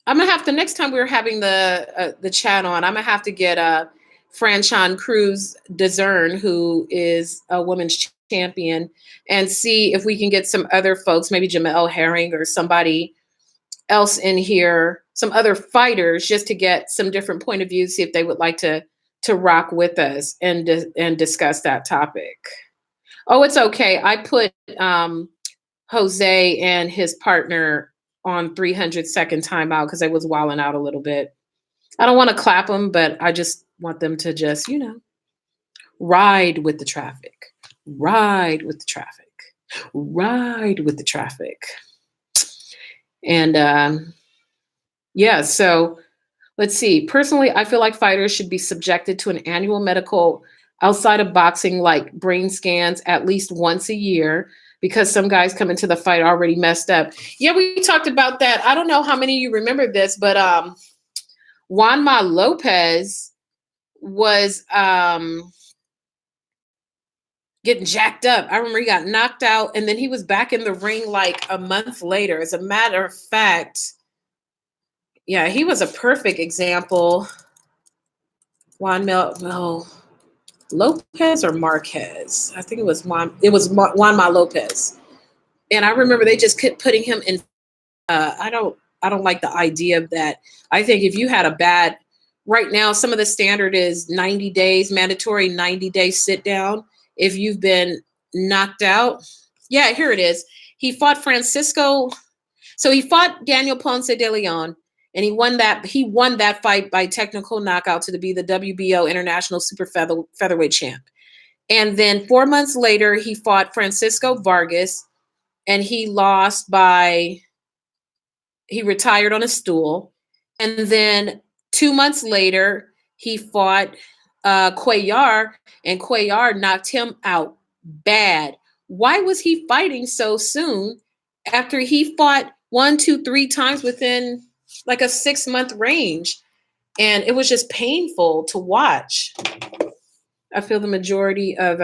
I'm gonna have to, next time we're having the chat on, I'm gonna have to get Franchon Cruz Dezern, who is a women's champion, and see if we can get some other folks, maybe Jamel Herring or somebody else in here, some other fighters, just to get some different point of views, see if they would like to rock with us and discuss that topic. Oh, it's okay. I put Jose and his partner on 300-second timeout because I was wilding out a little bit. I don't want to clap them, but I just want them to just, ride with the traffic. Ride with the traffic. Ride with the traffic. And yeah, so let's see. Personally, I feel like fighters should be subjected to an annual medical outside of boxing, like brain scans, at least once a year. because some guys come into the fight already messed up. Yeah, we talked about that. I don't know how many of you remember this, but Juanma Lopez was getting jacked up. I remember he got knocked out, and then he was back in the ring like a month later. As a matter of fact, yeah, he was a perfect example. Lopez or Marquez? I think it was Juanma Lopez. And I remember they just kept putting him in. I don't like the idea of that. I think if you had a bad, right now, some of the standard is 90 days, mandatory 90-day sit down. If you've been knocked out. Yeah, here it is. He fought Francisco. So he fought Daniel Ponce de Leon, and he won that fight by technical knockout to be the WBO International Super Featherweight champ. And then 4 months later, he fought Francisco Vargas, and he retired on a stool. And then 2 months later, he fought Cuellar, and Cuellar knocked him out bad. Why was he fighting so soon after he fought 1, 2, 3 times within like a 6-month range? And it was just painful to watch. I feel the majority of,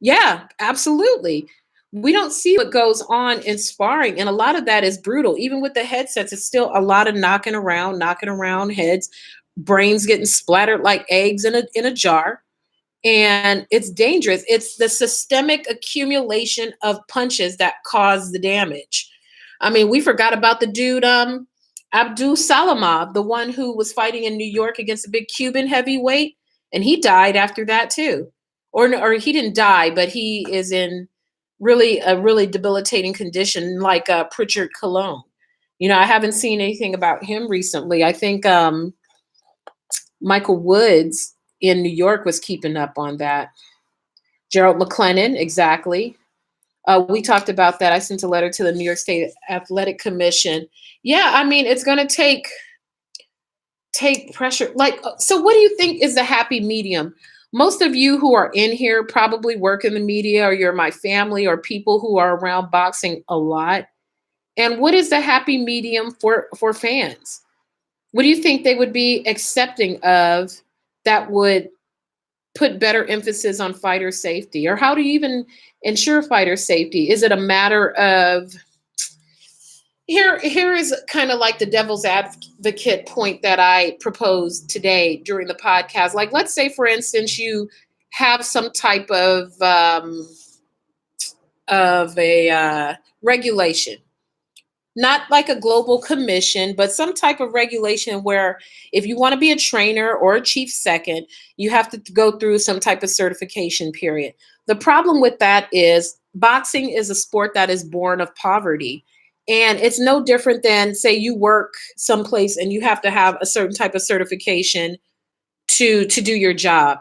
yeah, absolutely. We don't see what goes on in sparring, and a lot of that is brutal. Even with the headsets, it's still a lot of knocking around heads, brains getting splattered like eggs in a jar, and it's dangerous. It's the systemic accumulation of punches that cause the damage. I mean, we forgot about the dude, Abdul Salamov, the one who was fighting in New York against a big Cuban heavyweight, and he died after that too. Or he didn't die, but he is in a really debilitating condition, like Pritchard Colon. You know, I haven't seen anything about him recently. I think Michael Woods in New York was keeping up on that. Gerald McLennan, exactly. We talked about that. I sent a letter to the New York State Athletic Commission. Yeah, I mean, it's going to take pressure. Like, so what do you think is the happy medium? Most of you who are in here probably work in the media, or you're my family, or people who are around boxing a lot. And what is the happy medium for fans? What do you think they would be accepting of that would put better emphasis on fighter safety? Or how do you even ensure fighter safety? Is it a matter of, here is kind of like the devil's advocate point that I proposed today during the podcast. Like, let's say, for instance, you have some type of a regulation, not like a global commission, but some type of regulation where if you want to be a trainer or a chief second, you have to go through some type of certification period. The problem with that is boxing is a sport that is born of poverty. And it's no different than, say, you work someplace and you have to have a certain type of certification to do your job.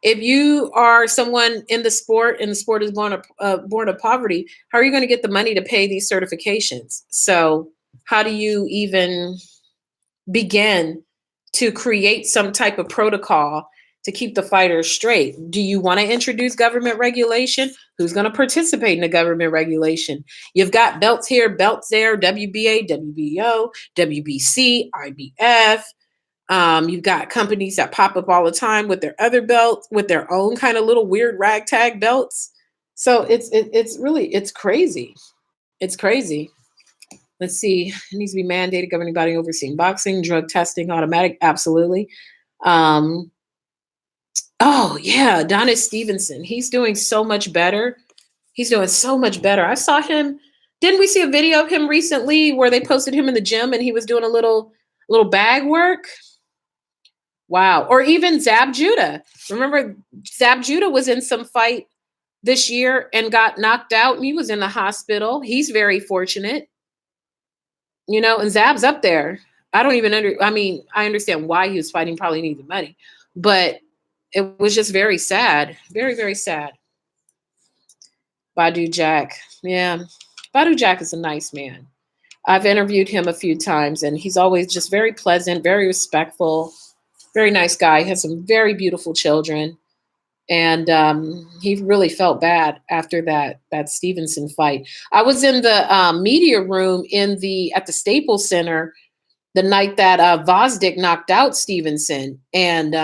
If you are someone in the sport and the sport is born of poverty, how are you going to get the money to pay these certifications? So how do you even begin to create some type of protocol to keep the fighters straight? Do you want to introduce government regulation? Who's going to participate in the government regulation? You've got belts here, belts there, WBA, WBO, WBC, IBF. You've got companies that pop up all the time with their other belts, with their own kind of little weird ragtag belts. So it's crazy. It's crazy. Let's see. It needs to be mandated, governing body overseeing boxing, drug testing, automatic. Absolutely. Oh, yeah. Adonis Stevenson. He's doing so much better. I saw him. Didn't we see a video of him recently where they posted him in the gym and he was doing a little bag work? Wow. Or even Zab Judah. Remember, Zab Judah was in some fight this year and got knocked out, and he was in the hospital. He's very fortunate. You know, and Zab's up there. I understand why he was fighting, probably needed money, but it was just very sad. Very, very sad. Badu Jack. Yeah. Badu Jack is a nice man. I've interviewed him a few times, and he's always just very pleasant, very respectful, very nice guy. He has some very beautiful children. And he really felt bad after that Stevenson fight. I was in the media room at the Staples Center the night that Vosdick knocked out Stevenson, and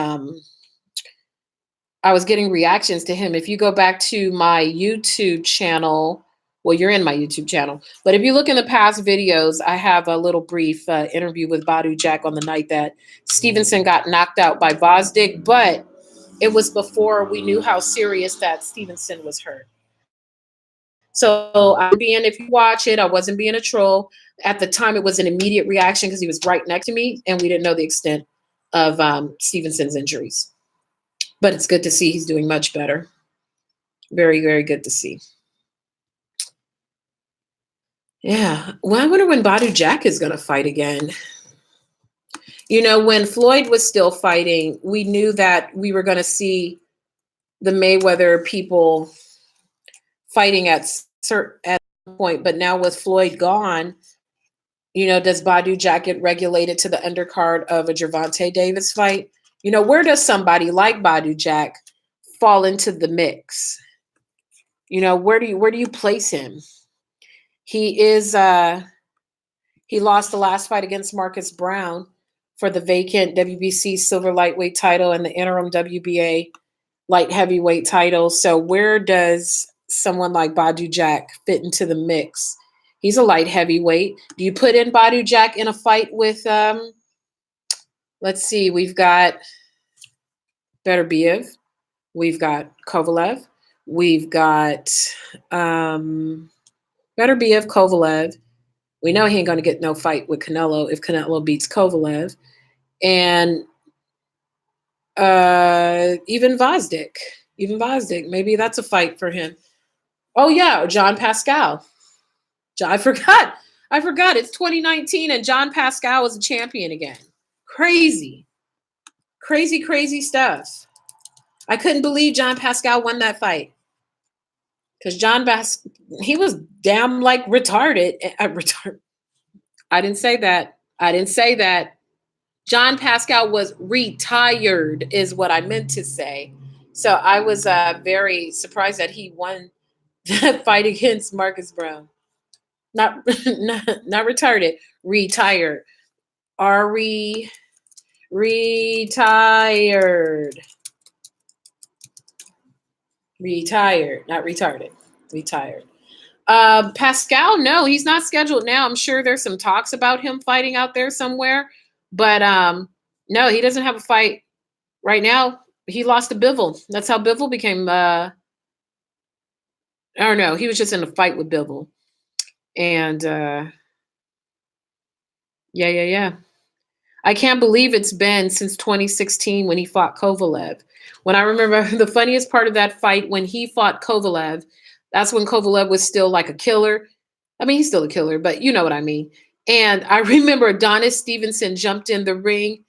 I was getting reactions to him. If you go back to my YouTube channel, well, you're in my YouTube channel, but if you look in the past videos, I have a little brief interview with Badu Jack on the night that Stevenson got knocked out by Vosdick, but it was before we knew how serious that Stevenson was hurt. So if you watch it, I wasn't being a troll. At the time, it was an immediate reaction because he was right next to me, and we didn't know the extent of Stevenson's injuries. But it's good to see he's doing much better. Very, very good to see. Yeah. Well, I wonder when Badu Jack is going to fight again. You know, when Floyd was still fighting, we knew that we were going to see the Mayweather people fighting at some point. But now with Floyd gone, you know, does Badu Jack get regulated to the undercard of a Gervonta Davis fight? You know, where does somebody like Badu Jack fall into the mix? You know, where do you place him? He lost the last fight against Marcus Brown for the vacant WBC silver lightweight title and the interim WBA light heavyweight title. So where does someone like Badu Jack fit into the mix? He's a light heavyweight. Do you put in Badu Jack in a fight with let's see, we've got Beterbiev, we've got Kovalev, we've got Beterbiev, Kovalev. We know he ain't going to get no fight with Canelo if Canelo beats Kovalev. And even Vosdick. Maybe that's a fight for him. Oh, yeah, John Pascal. I forgot. It's 2019 and John Pascal is a champion again. Crazy stuff. I couldn't believe John Pascal won that fight. Because he was damn like retarded. I didn't say that. John Pascal was retired is what I meant to say. So I was very surprised that he won that fight against Marcus Brown. Not retarded, retired. Retired. Retired, not retarded. Retired. Pascal, no, he's not scheduled now. I'm sure there's some talks about him fighting out there somewhere. But no, he doesn't have a fight right now. He lost to Bivol. That's how Bivol became or no, he was just in a fight with Bivol. And yeah. I can't believe it's been since 2016 when he fought Kovalev. When I remember the funniest part of that fight, when he fought Kovalev, that's when Kovalev was still like a killer. I mean, he's still a killer, but you know what I mean. And I remember Adonis Stevenson jumped in the ring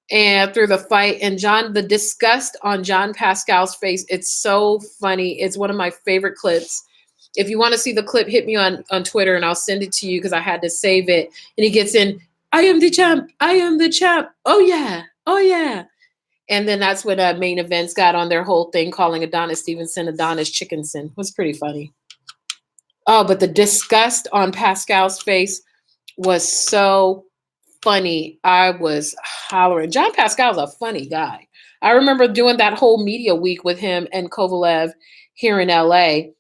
and through the fight, and the disgust on John Pascal's face, it's so funny. It's one of my favorite clips. If you want to see the clip, hit me on Twitter and I'll send it to you because I had to save it. And he gets in, I am the champ. Oh, yeah. And then that's when Main Events got on their whole thing calling Adonis Stevenson Adonis Chickenson. It was pretty funny. Oh, but the disgust on Pascal's face was so funny. I was hollering. John Pascal's a funny guy. I remember doing that whole media week with him and Kovalev here in LA.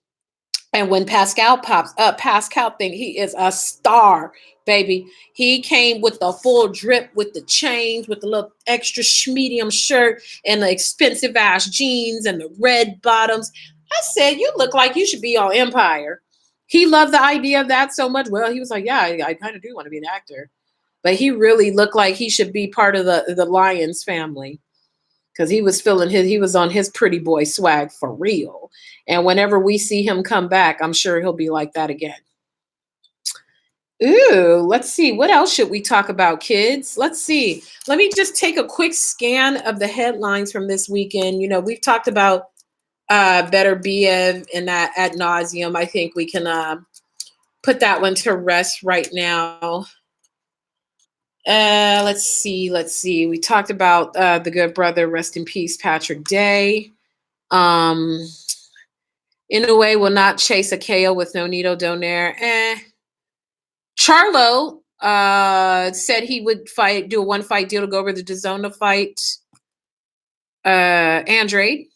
And when Pascal pops up, Pascal think he is a star, baby. He came with the full drip, with the chains, with the little extra medium shirt and the expensive ass jeans and the red bottoms. I said, you look like you should be on Empire. He loved the idea of that so much. Well, he was like, yeah, I kind of do want to be an actor. But he really looked like he should be part of the Lions family. Because he was on his pretty boy swag for real. And whenever we see him come back, I'm sure he'll be like that again. Ooh, let's see. What else should we talk about, kids? Let's see. Let me just take a quick scan of the headlines from this weekend. You know, we've talked about Beterbiev and that ad nauseum. I think we can put that one to rest right now. Let's see. We talked about the good brother, rest in peace, Patrick Day. Inoue will not chase a KO with no needle donaire. Charlo said he would do a one-fight deal to go over the DAZN to fight Andrade.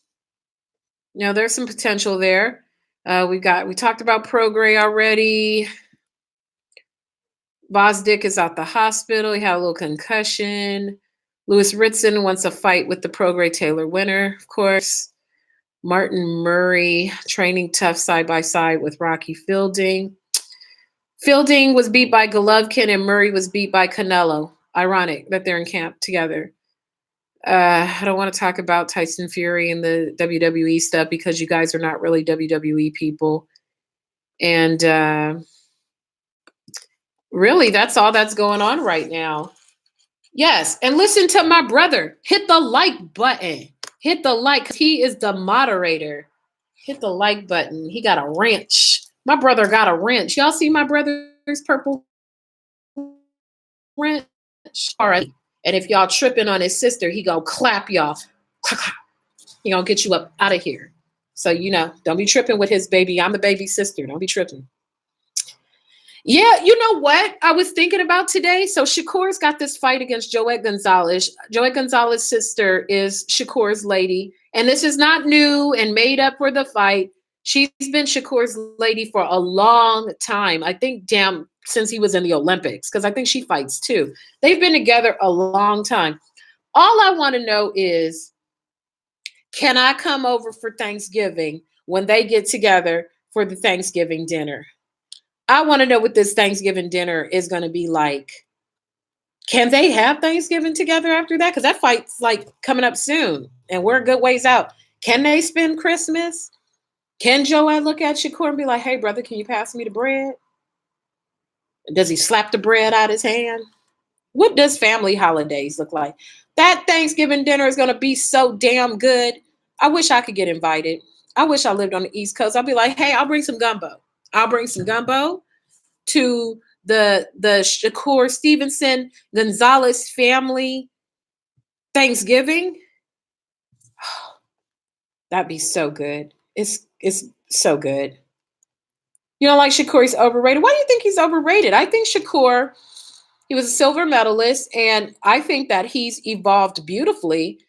There's some potential there. We talked about Prograis already. Vosdick is out the hospital. He had a little concussion. Louis Ritson wants a fight with the Prograis Taylor winner, of course. Martin Murray training tough side by side with Rocky Fielding. Fielding was beat by Golovkin and Murray was beat by Canelo. Ironic that they're in camp together. I don't want to talk about Tyson Fury and the WWE stuff because you guys are not really WWE people. And really, that's all that's going on right now. Yes, and listen to my brother. Hit the like button. Hit the like because he is the moderator. Hit the like button. He got a wrench. My brother got a wrench. Y'all see my brother's purple wrench? All right. And if y'all tripping on his sister, he gonna clap y'all. He gonna get you up out of here. So, don't be tripping with his baby. I'm the baby sister. Don't be tripping. Yeah, you know what I was thinking about today? So Shakur's got this fight against Joet Gonzalez. Joet Gonzalez's sister is Shakur's lady. And this is not new and made up for the fight. She's been Shakur's lady for a long time. I think, since he was in the Olympics, because I think she fights too. They've been together a long time. All I want to know is, can I come over for Thanksgiving when they get together for the Thanksgiving dinner? I want to know what this Thanksgiving dinner is going to be like. Can they have Thanksgiving together after that? Because that fight's like coming up soon and we're a good ways out. Can they spend Christmas? Can Joet look at Shakur and be like, hey, brother, can you pass me the bread? Does he slap the bread out his hand? What does family holidays look like? That Thanksgiving dinner is going to be so damn good. I wish I could get invited. I wish I lived on the East Coast. I'll be like, hey, I'll bring some gumbo. I'll bring some gumbo to the Shakur Stevenson Gonzalez family Thanksgiving. That'd be so good. It's so good. You don't like Shakur? He's overrated. Why do you think he's overrated? I think Shakur, he was a silver medalist, and I think that he's evolved beautifully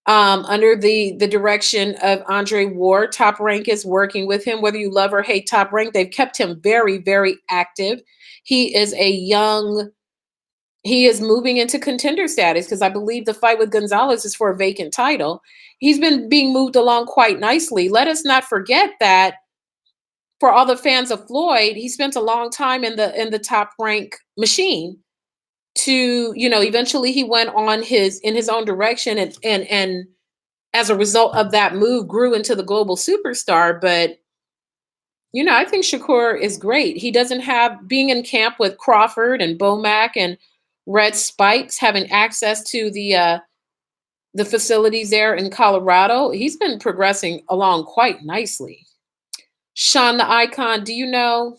under the direction of Andre Ward. Top Rank is working with him. Whether you love or hate Top Rank, they've kept him very, very active. He is moving into contender status because I believe the fight with Gonzalez is for a vacant title. He's been being moved along quite nicely. Let us not forget that for all the fans of Floyd, he spent a long time in the Top Rank machine. To, eventually he went on in his own direction and as a result of that move grew into the global superstar. But, I think Shakur is great. He doesn't have being in camp with Crawford and Bomac and Red Spikes, having access to the facilities there in Colorado. He's been progressing along quite nicely. Sean the Icon, do you know?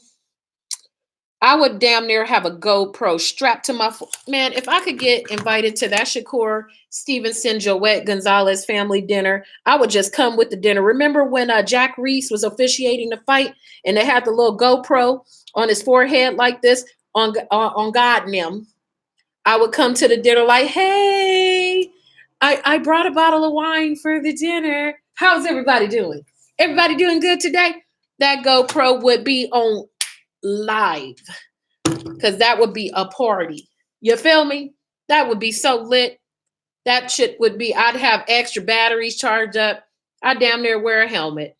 I would damn near have a GoPro strapped to my man. If I could get invited to that Shakur Stevenson Joet Gonzalez family dinner, I would just come with the dinner. Remember when Jack Reese was officiating the fight and they had the little GoPro on his forehead like this on God and them? I would come to the dinner like, hey, I brought a bottle of wine for the dinner. How's everybody doing? Everybody doing good today? That GoPro would be on live because that would be a party. You feel me? That would be so lit. That shit would be, I'd have extra batteries charged up. I'd damn near wear a helmet.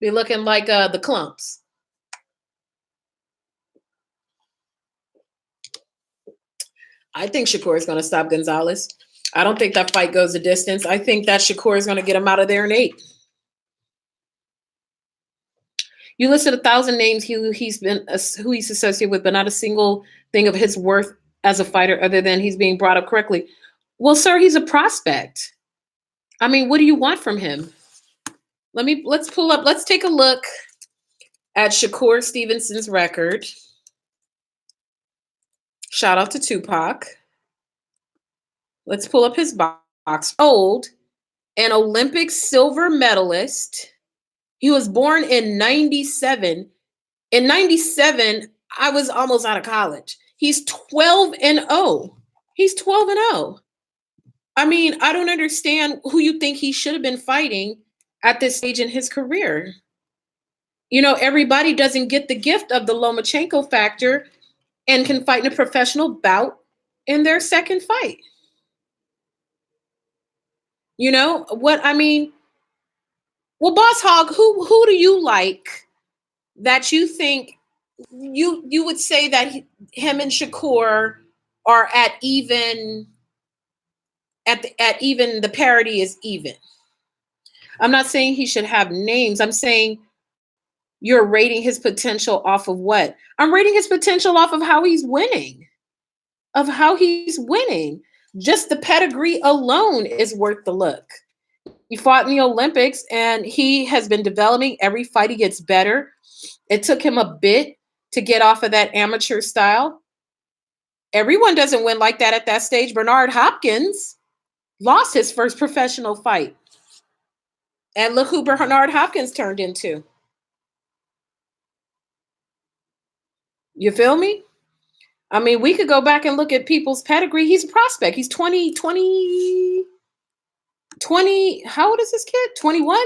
Be looking like the Clumps. I think Shakur is going to stop Gonzalez. I don't think that fight goes the distance. I think that Shakur is going to get him out of there in 8. You listed 1,000 names who he's associated with, but not a single thing of his worth as a fighter other than he's being brought up correctly. Well, sir, he's a prospect. I mean, what do you want from him? Let's take a look at Shakur Stevenson's record. Shout out to Tupac. Let's pull up his box. Old. an Olympic silver medalist. He was born in 97. In 97, I was almost out of college. He's 12-0. He's 12-0. I mean, I don't understand who you think he should have been fighting at this stage in his career. You know, everybody doesn't get the gift of the Lomachenko factor and can fight in a professional bout in their second fight. You know what I mean? Well, Boss Hog, who do you like that you think you would say that him and Shakur are at even at even the parity is even? I'm not saying he should have names. I'm saying you're rating his potential off of what? I'm rating his potential off of how he's winning. Of how he's winning. Just the pedigree alone is worth the look. He fought in the Olympics and he has been developing. Every fight he gets better. It took him a bit to get off of that amateur style. Everyone doesn't win like that at that stage. Bernard Hopkins lost his first professional fight. And look who Bernard Hopkins turned into. You feel me? I mean, we could go back and look at people's pedigree. He's a prospect. He's 20. How old is this kid? 21?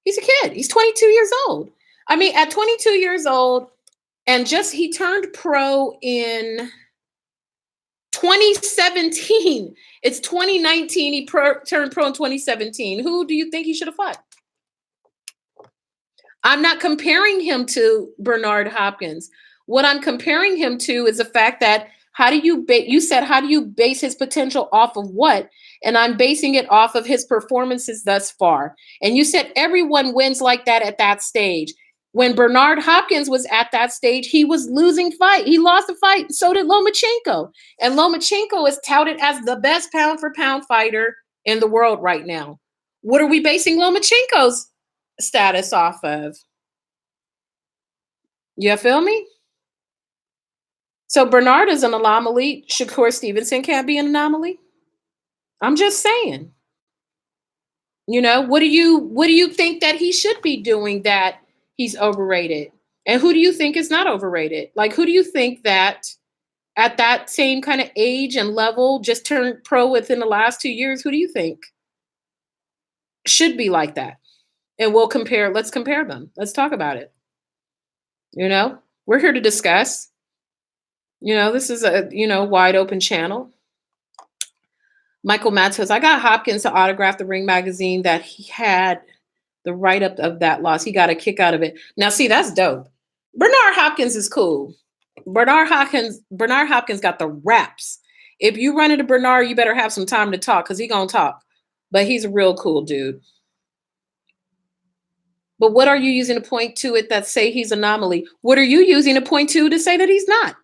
He's a kid. He's 22 years old. I mean, at 22 years old, and he turned pro in 2017. It's 2019. He turned pro in 2017. Who do you think he should have fought? I'm not comparing him to Bernard Hopkins. What I'm comparing him to is the fact that you said, how do you base his potential off of what? And I'm basing it off of his performances thus far. And you said everyone wins like that at that stage. When Bernard Hopkins was at that stage, he was losing fight. He lost a fight. So did Lomachenko. And Lomachenko is touted as the best pound for pound fighter in the world right now. What are we basing Lomachenko's status off of? You feel me? So Bernard is an anomaly. Shakur Stevenson can't be an anomaly. I'm just saying. You know, what do you think that he should be doing that he's overrated? And who do you think is not overrated? Like, who do you think that at that same kind of age and level just turned pro within the last 2 years? Who do you think should be like that? And let's compare them. Let's talk about it. You know, we're here to discuss. You know, this is a, wide open channel. Michael Matt says, I got Hopkins to autograph the Ring magazine that he had the write-up of that loss. He got a kick out of it. Now, see, that's dope. Bernard Hopkins is cool. Bernard Hopkins got the raps. If you run into Bernard, you better have some time to talk because he's going to talk. But he's a real cool dude. But what are you using to point to it that say he's an anomaly? What are you using to point to say that he's not?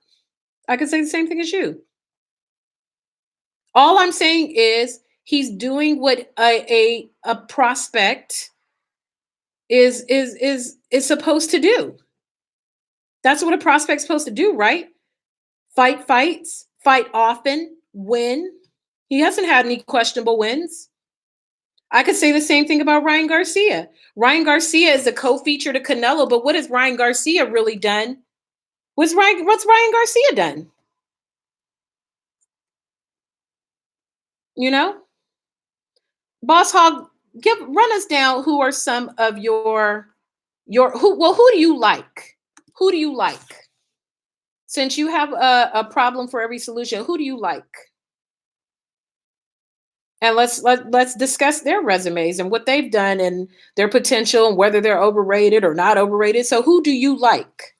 I could say the same thing as you. All I'm saying is he's doing what a prospect is supposed to do. That's what a prospect's supposed to do, right? Fight fights, fight often, win. He hasn't had any questionable wins. I could say the same thing about Ryan Garcia. Ryan Garcia is a co-feature to Canelo, but what has Ryan Garcia really done? What's Ryan Garcia done? You know? Boss Hog, run us down who are some of who do you like? Who do you like? Since you have a problem for every solution, who do you like? And let's discuss their resumes and what they've done and their potential and whether they're overrated or not overrated. So who do you like?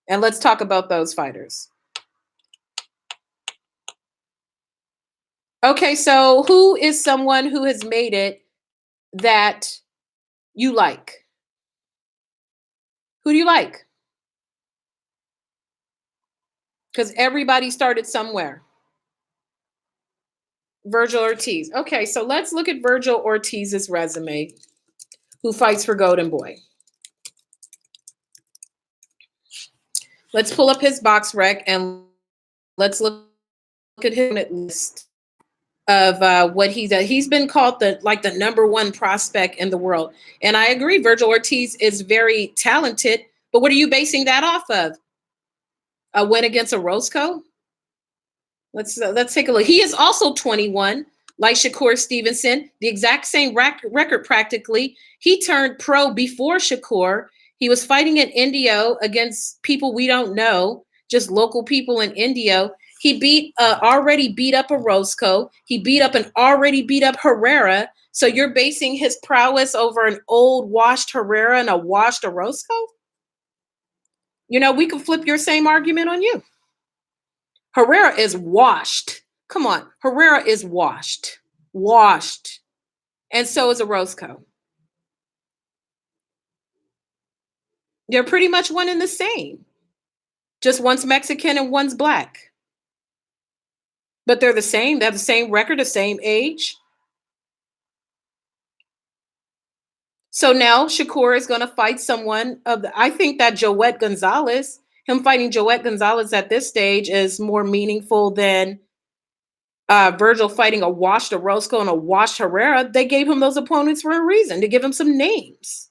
And let's talk about those fighters. Okay, so who is someone who has made it that you like? Who do you like? Because everybody started somewhere. Virgil Ortiz. Okay, so let's look at Virgil Ortiz's resume, who fights for Golden Boy. Let's pull up his box rec and let's look at his list of what he's done. He's been called the number one prospect in the world. And I agree, Virgil Ortiz is very talented, but what are you basing that off of? A win against Orozco? Let's take a look. He is also 21, like Shakur Stevenson, the exact same record practically. He turned pro before Shakur. He was fighting in Indio against people we don't know, just local people in Indio. He beat already beat up Orozco. He beat up an already beat up Herrera. So you're basing his prowess over an old washed Herrera and a washed Orozco? You know, we could flip your same argument on you. Herrera is washed. Come on. Herrera is washed. Washed. And so is Orozco. They're pretty much one and the same. Just one's Mexican and one's black. But they're the same. They have the same record, the same age. So now Shakur is going to fight someone I think that Joet Gonzalez, him fighting Joet Gonzalez at this stage is more meaningful than Virgil fighting a washed Orozco and a washed Herrera. They gave him those opponents for a reason, to give him some names.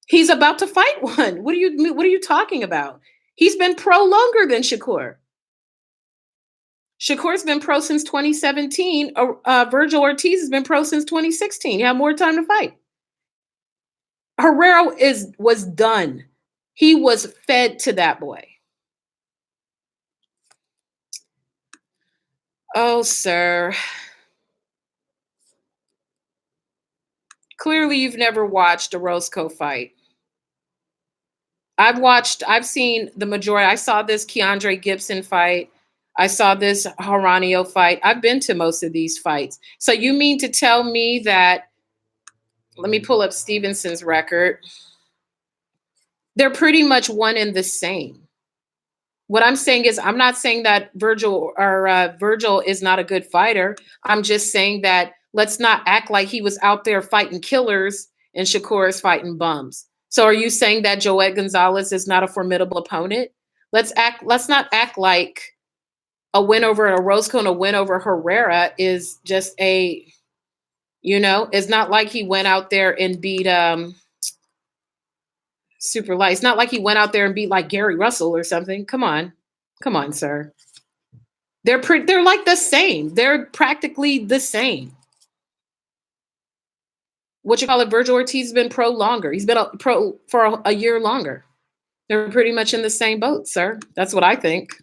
He's about to fight one. What are you talking about? He's been pro longer than Shakur. Shakur's been pro since 2017. Virgil Ortiz has been pro since 2016. He had more time to fight. Herrera was done. He was fed to that boy. Oh, sir. Clearly, you've never watched a Orozco fight. I've seen the majority. I saw this Keandre Gibson fight. I saw this Jaranillo fight. I've been to most of these fights. So you mean to tell me that, let me pull up Stevenson's record. They're pretty much one and the same. What I'm saying is, I'm not saying that Virgil is not a good fighter. I'm just saying that let's not act like he was out there fighting killers and Shakur is fighting bums. So are you saying that Joet Gonzalez is not a formidable opponent? Let's not act like a win over Orozco and a win over Herrera is just it's not like he went out there and beat super light. It's not like he went out there and beat like Gary Russell or something. Come on, sir. They're like the same. They're practically the same. What you call it? Virgil Ortiz has been pro longer. He's been a pro for a year longer. They're pretty much in the same boat, sir. That's what I think.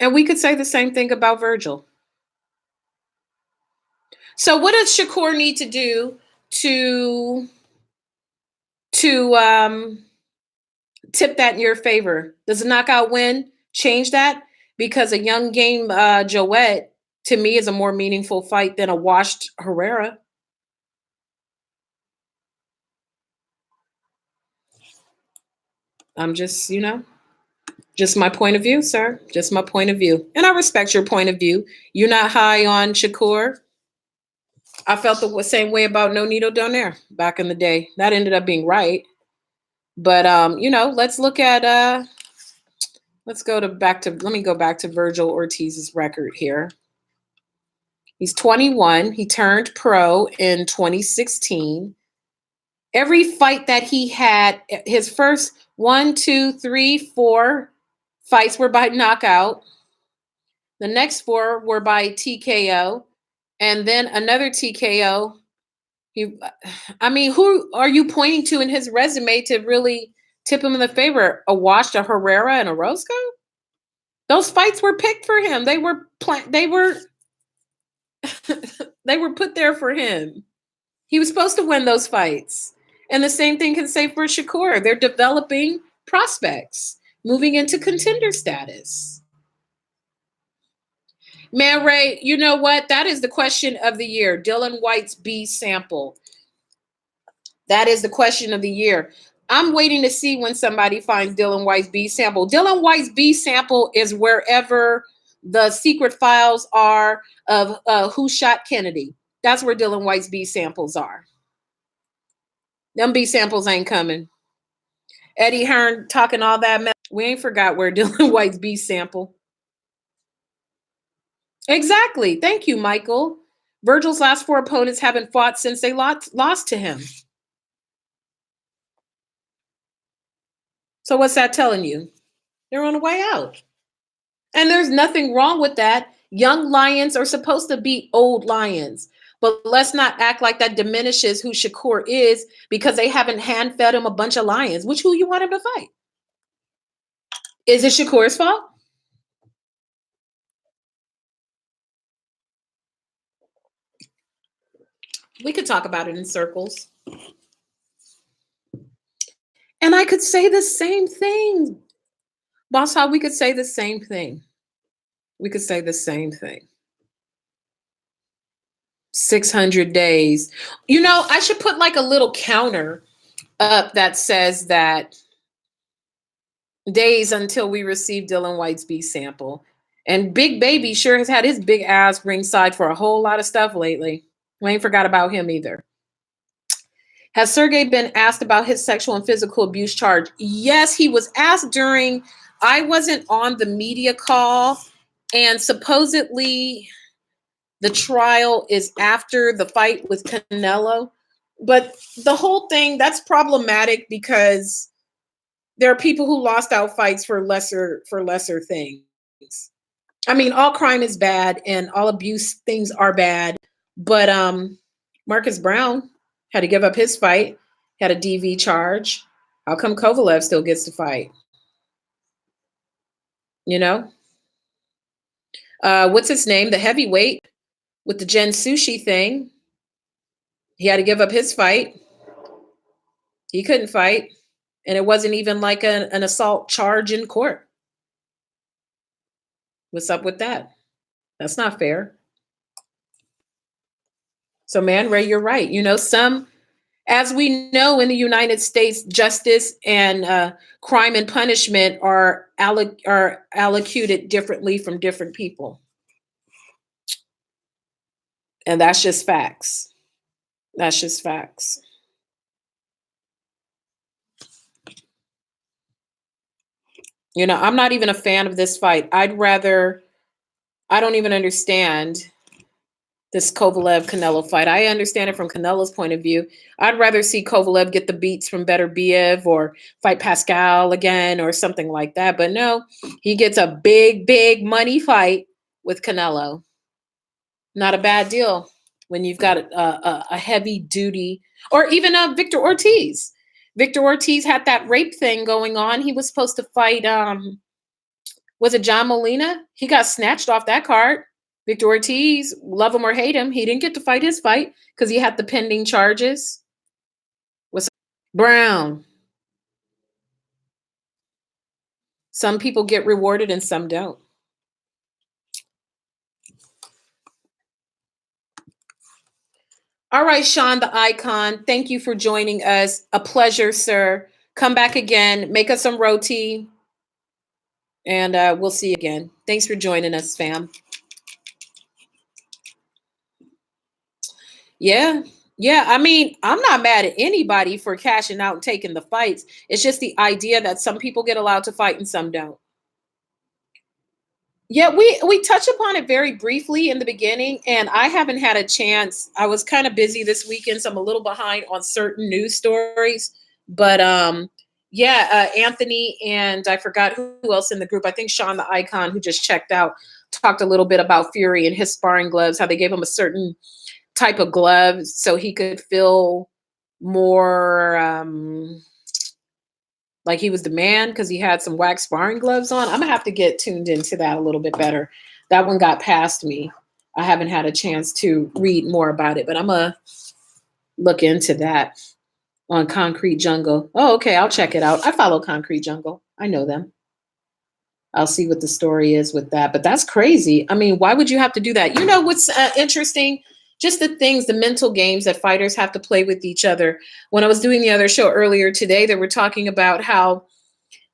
And we could say the same thing about Virgil. So what does Shakur need to do to tip that in your favor? Does a knockout win change that? Because a young game Joet, to me, is a more meaningful fight than a washed Herrera. I'm just, just my point of view, sir. Just my point of view. And I respect your point of view. You're not high on Shakur. I felt the same way about No Needle Donaire back in the day. That ended up being right. But, let's look at, let me go back to Virgil Ortiz's record here. He's 21. He turned pro in 2016. Every fight that he had, his first 1, 2, 3, 4 fights were by knockout. The next 4 were by TKO. And then another TKO. Who are you pointing to in his resume to really tip him in the favor? A washed a Herrera and a Orozco? Those fights were picked for him. They were they were put there for him. He was supposed to win those fights. And the same thing can say for Shakur. They're developing prospects, moving into contender status. Man Ray, you know what? That is the question of the year. Dylan White's B sample. That is the question of the year. I'm waiting to see when somebody finds Dylan White's B sample. Dylan White's B sample is wherever the secret files are of who shot Kennedy. That's where Dylan White's B samples are. Them B samples ain't coming. Eddie Hearn talking all that mess. We ain't forgot where Dylan White's B sample. Exactly. Thank you, Michael. Virgil's last 4 opponents haven't fought since they lost to him. So what's that telling you? They're on the way out. And there's nothing wrong with that. Young lions are supposed to beat old lions. But let's not act like that diminishes who Shakur is because they haven't hand-fed him a bunch of lions. Which who you want him to fight? Is it Shakur's fault? We could talk about it in circles. And I could say the same thing. Boss Hog, we could say the same thing. We could say the same thing. 600 days. You know, I should put like a little counter up that says that days until we receive Dylan White's B sample. And Big Baby sure has had his big ass ringside for a whole lot of stuff lately. We ain't forgot about him either. Has Sergey been asked about his sexual and physical abuse charge? Yes, he was asked during, I wasn't on the media call, and supposedly the trial is after the fight with Canelo. But the whole thing, that's problematic because there are people who lost out fights for lesser things. I mean, all crime is bad and all abuse things are bad. But Marcus Brown had to give up his fight, had a DV charge. How come Kovalev still gets to fight? You know? What's his name? The heavyweight with the Gen Sushi thing. He had to give up his fight. He couldn't fight. And it wasn't even like an assault charge in court. What's up with that? That's not fair. So, Man Ray, you're right. You know, as we know in the United States, justice and crime and punishment are allocated differently from different people. And that's just facts. That's just facts. You know, I'm not even a fan of this fight. I don't even understand this Kovalev-Canelo fight. I understand it from Canelo's point of view. I'd rather see Kovalev get the beats from Better Biev or fight Pascal again or something like that. But no, he gets a big, big money fight with Canelo. Not a bad deal when you've got a heavy duty, or even Victor Ortiz. Victor Ortiz had that rape thing going on. He was supposed to fight, was it John Molina? He got snatched off that card. Victor Ortiz, love him or hate him, he didn't get to fight his fight because he had the pending charges. What's Brown? Some people get rewarded and some don't. All right, Sean, the icon, thank you for joining us. A pleasure, sir. Come back again. Make us some roti. And we'll see you again. Thanks for joining us, fam. Yeah. Yeah. I mean, I'm not mad at anybody for cashing out and taking the fights. It's just the idea that some people get allowed to fight and some don't. Yeah, we touched upon it very briefly in the beginning, and I haven't had a chance. I was kind of busy this weekend, so I'm a little behind on certain news stories. But yeah, Anthony and I forgot who else in the group. I think Sean the Icon, who just checked out, talked a little bit about Fury and his sparring gloves, how they gave him a certain type of gloves so he could feel more like he was the man because he had some wax sparring gloves on. I'm gonna have to get tuned into that a little bit better. That one got past me. I haven't had a chance to read more about it, but I'm gonna look into that on Concrete Jungle. Oh, okay, I'll check it out. I follow Concrete Jungle. I know them. I'll see what the story is with that. But that's crazy. I mean, why would you have to do that? You know what's interesting? Just the things, the mental games that fighters have to play with each other. When I was doing the other show earlier today, they were talking about how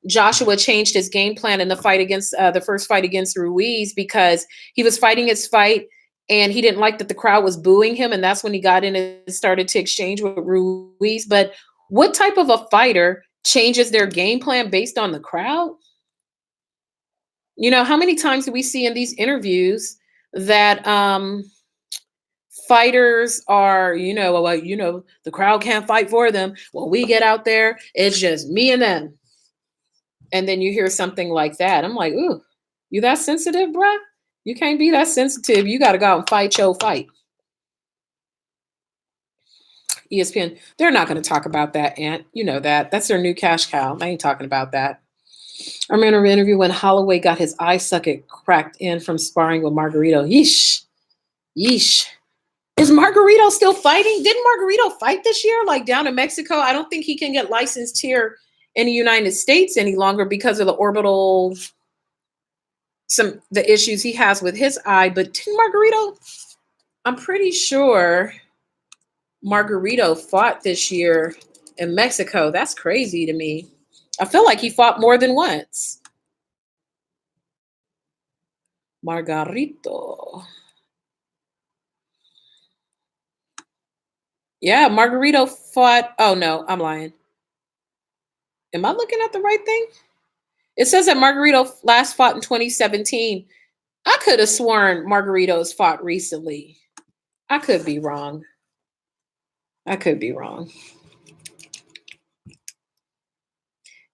Joshua changed his game plan in the fight against the first fight against Ruiz because he was fighting his fight and he didn't like that the crowd was booing him. And that's when he got in and started to exchange with Ruiz. But what type of a fighter changes their game plan based on the crowd. You know, how many times do we see in these interviews that fighters are, the crowd can't fight for them. When we get out there, it's just me and them. And then you hear something like that. I'm like, ooh, you that sensitive, bruh? You can't be that sensitive. You got to go out and fight your fight. ESPN, they're not going to talk about that, Ant. You know that. That's their new cash cow. I ain't talking about that. I remember an interview when Holloway got his eye socket cracked in from sparring with Margarito. Yeesh. Yeesh. Is Margarito still fighting? Didn't Margarito fight this year, like down in Mexico? I don't think he can get licensed here in the United States any longer because of the orbital, the issues he has with his eye. But didn't Margarito? I'm pretty sure Margarito fought this year in Mexico. That's crazy to me. I feel like he fought more than once. Margarito. Yeah, Margarito fought. Oh, no, I'm lying. Am I looking at the right thing? It says that Margarito last fought in 2017. I could have sworn Margarito's fought recently. I could be wrong. I could be wrong.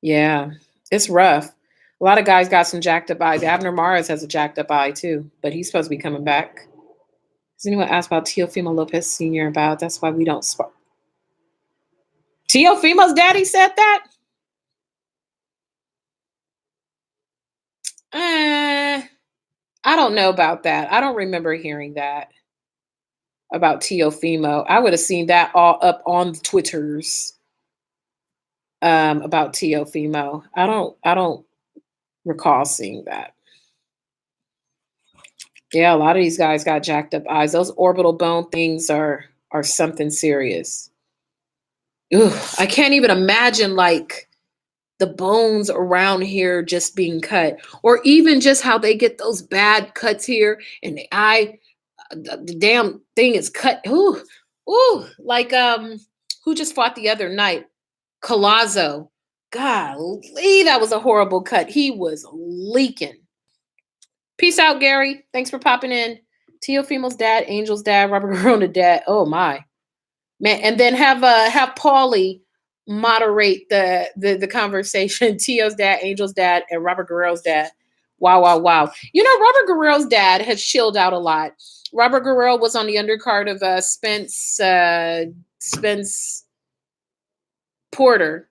Yeah, it's rough. A lot of guys got some jacked up eyes. Abner Mares has a jacked up eye too, but he's supposed to be coming back. Does anyone ask about Teofimo Lopez Sr. about? That's why we don't spar. Teofimo's daddy said that? I don't know about that. I don't remember hearing that about Teofimo. I would have seen that all up on the Twitters about Teofimo. I don't recall seeing that. Yeah, a lot of these guys got jacked up eyes. Those orbital bone things are something serious. Ugh, I can't even imagine like the bones around here just being cut, or even just how they get those bad cuts here and the eye, the damn thing is cut. Ooh, like who just fought the other night? Collazo. Golly, that was a horrible cut. He was leaking. Peace out, Gary. Thanks for popping in. Teofimo's dad, Angel's dad, Robert Guerrero dad. Oh my. Man, and then have Paulie moderate the conversation. Tio's dad, Angel's dad, and Robert Guerrero's dad. Wow. You know, Robert Guerrero's dad has chilled out a lot. Robert Guerrero was on the undercard of Spence Porter,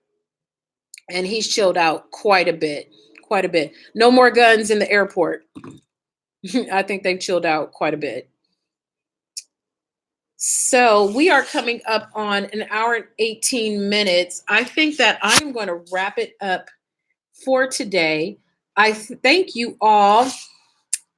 and he's chilled out quite a bit. No more guns in the airport. I think they've chilled out quite a bit. So we are coming up on an hour and 18 minutes. I think that I'm going to wrap it up for today. I thank you all.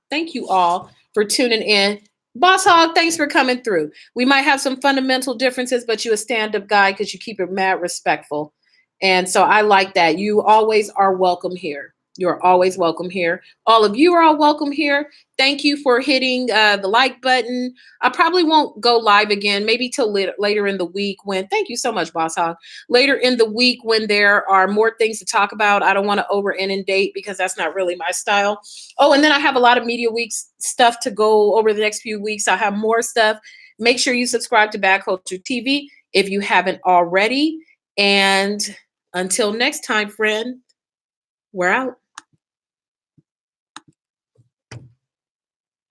Thank you all for tuning in. Boss Hog, thanks for coming through. We might have some fundamental differences, but you're a stand-up guy because you keep it mad respectful. And so I like that. You always are welcome here. You're always welcome here. All of you are all welcome here. Thank you for hitting the like button. I probably won't go live again, maybe till later in the week when, thank you so much, Boss Hog. Later in the week when there are more things to talk about. I don't want to over inundate because that's not really my style. Oh, and then I have a lot of Media Weeks stuff to go over the next few weeks. I have more stuff. Make sure you subscribe to Bad Culture TV if you haven't already. And until next time, friend, we're out.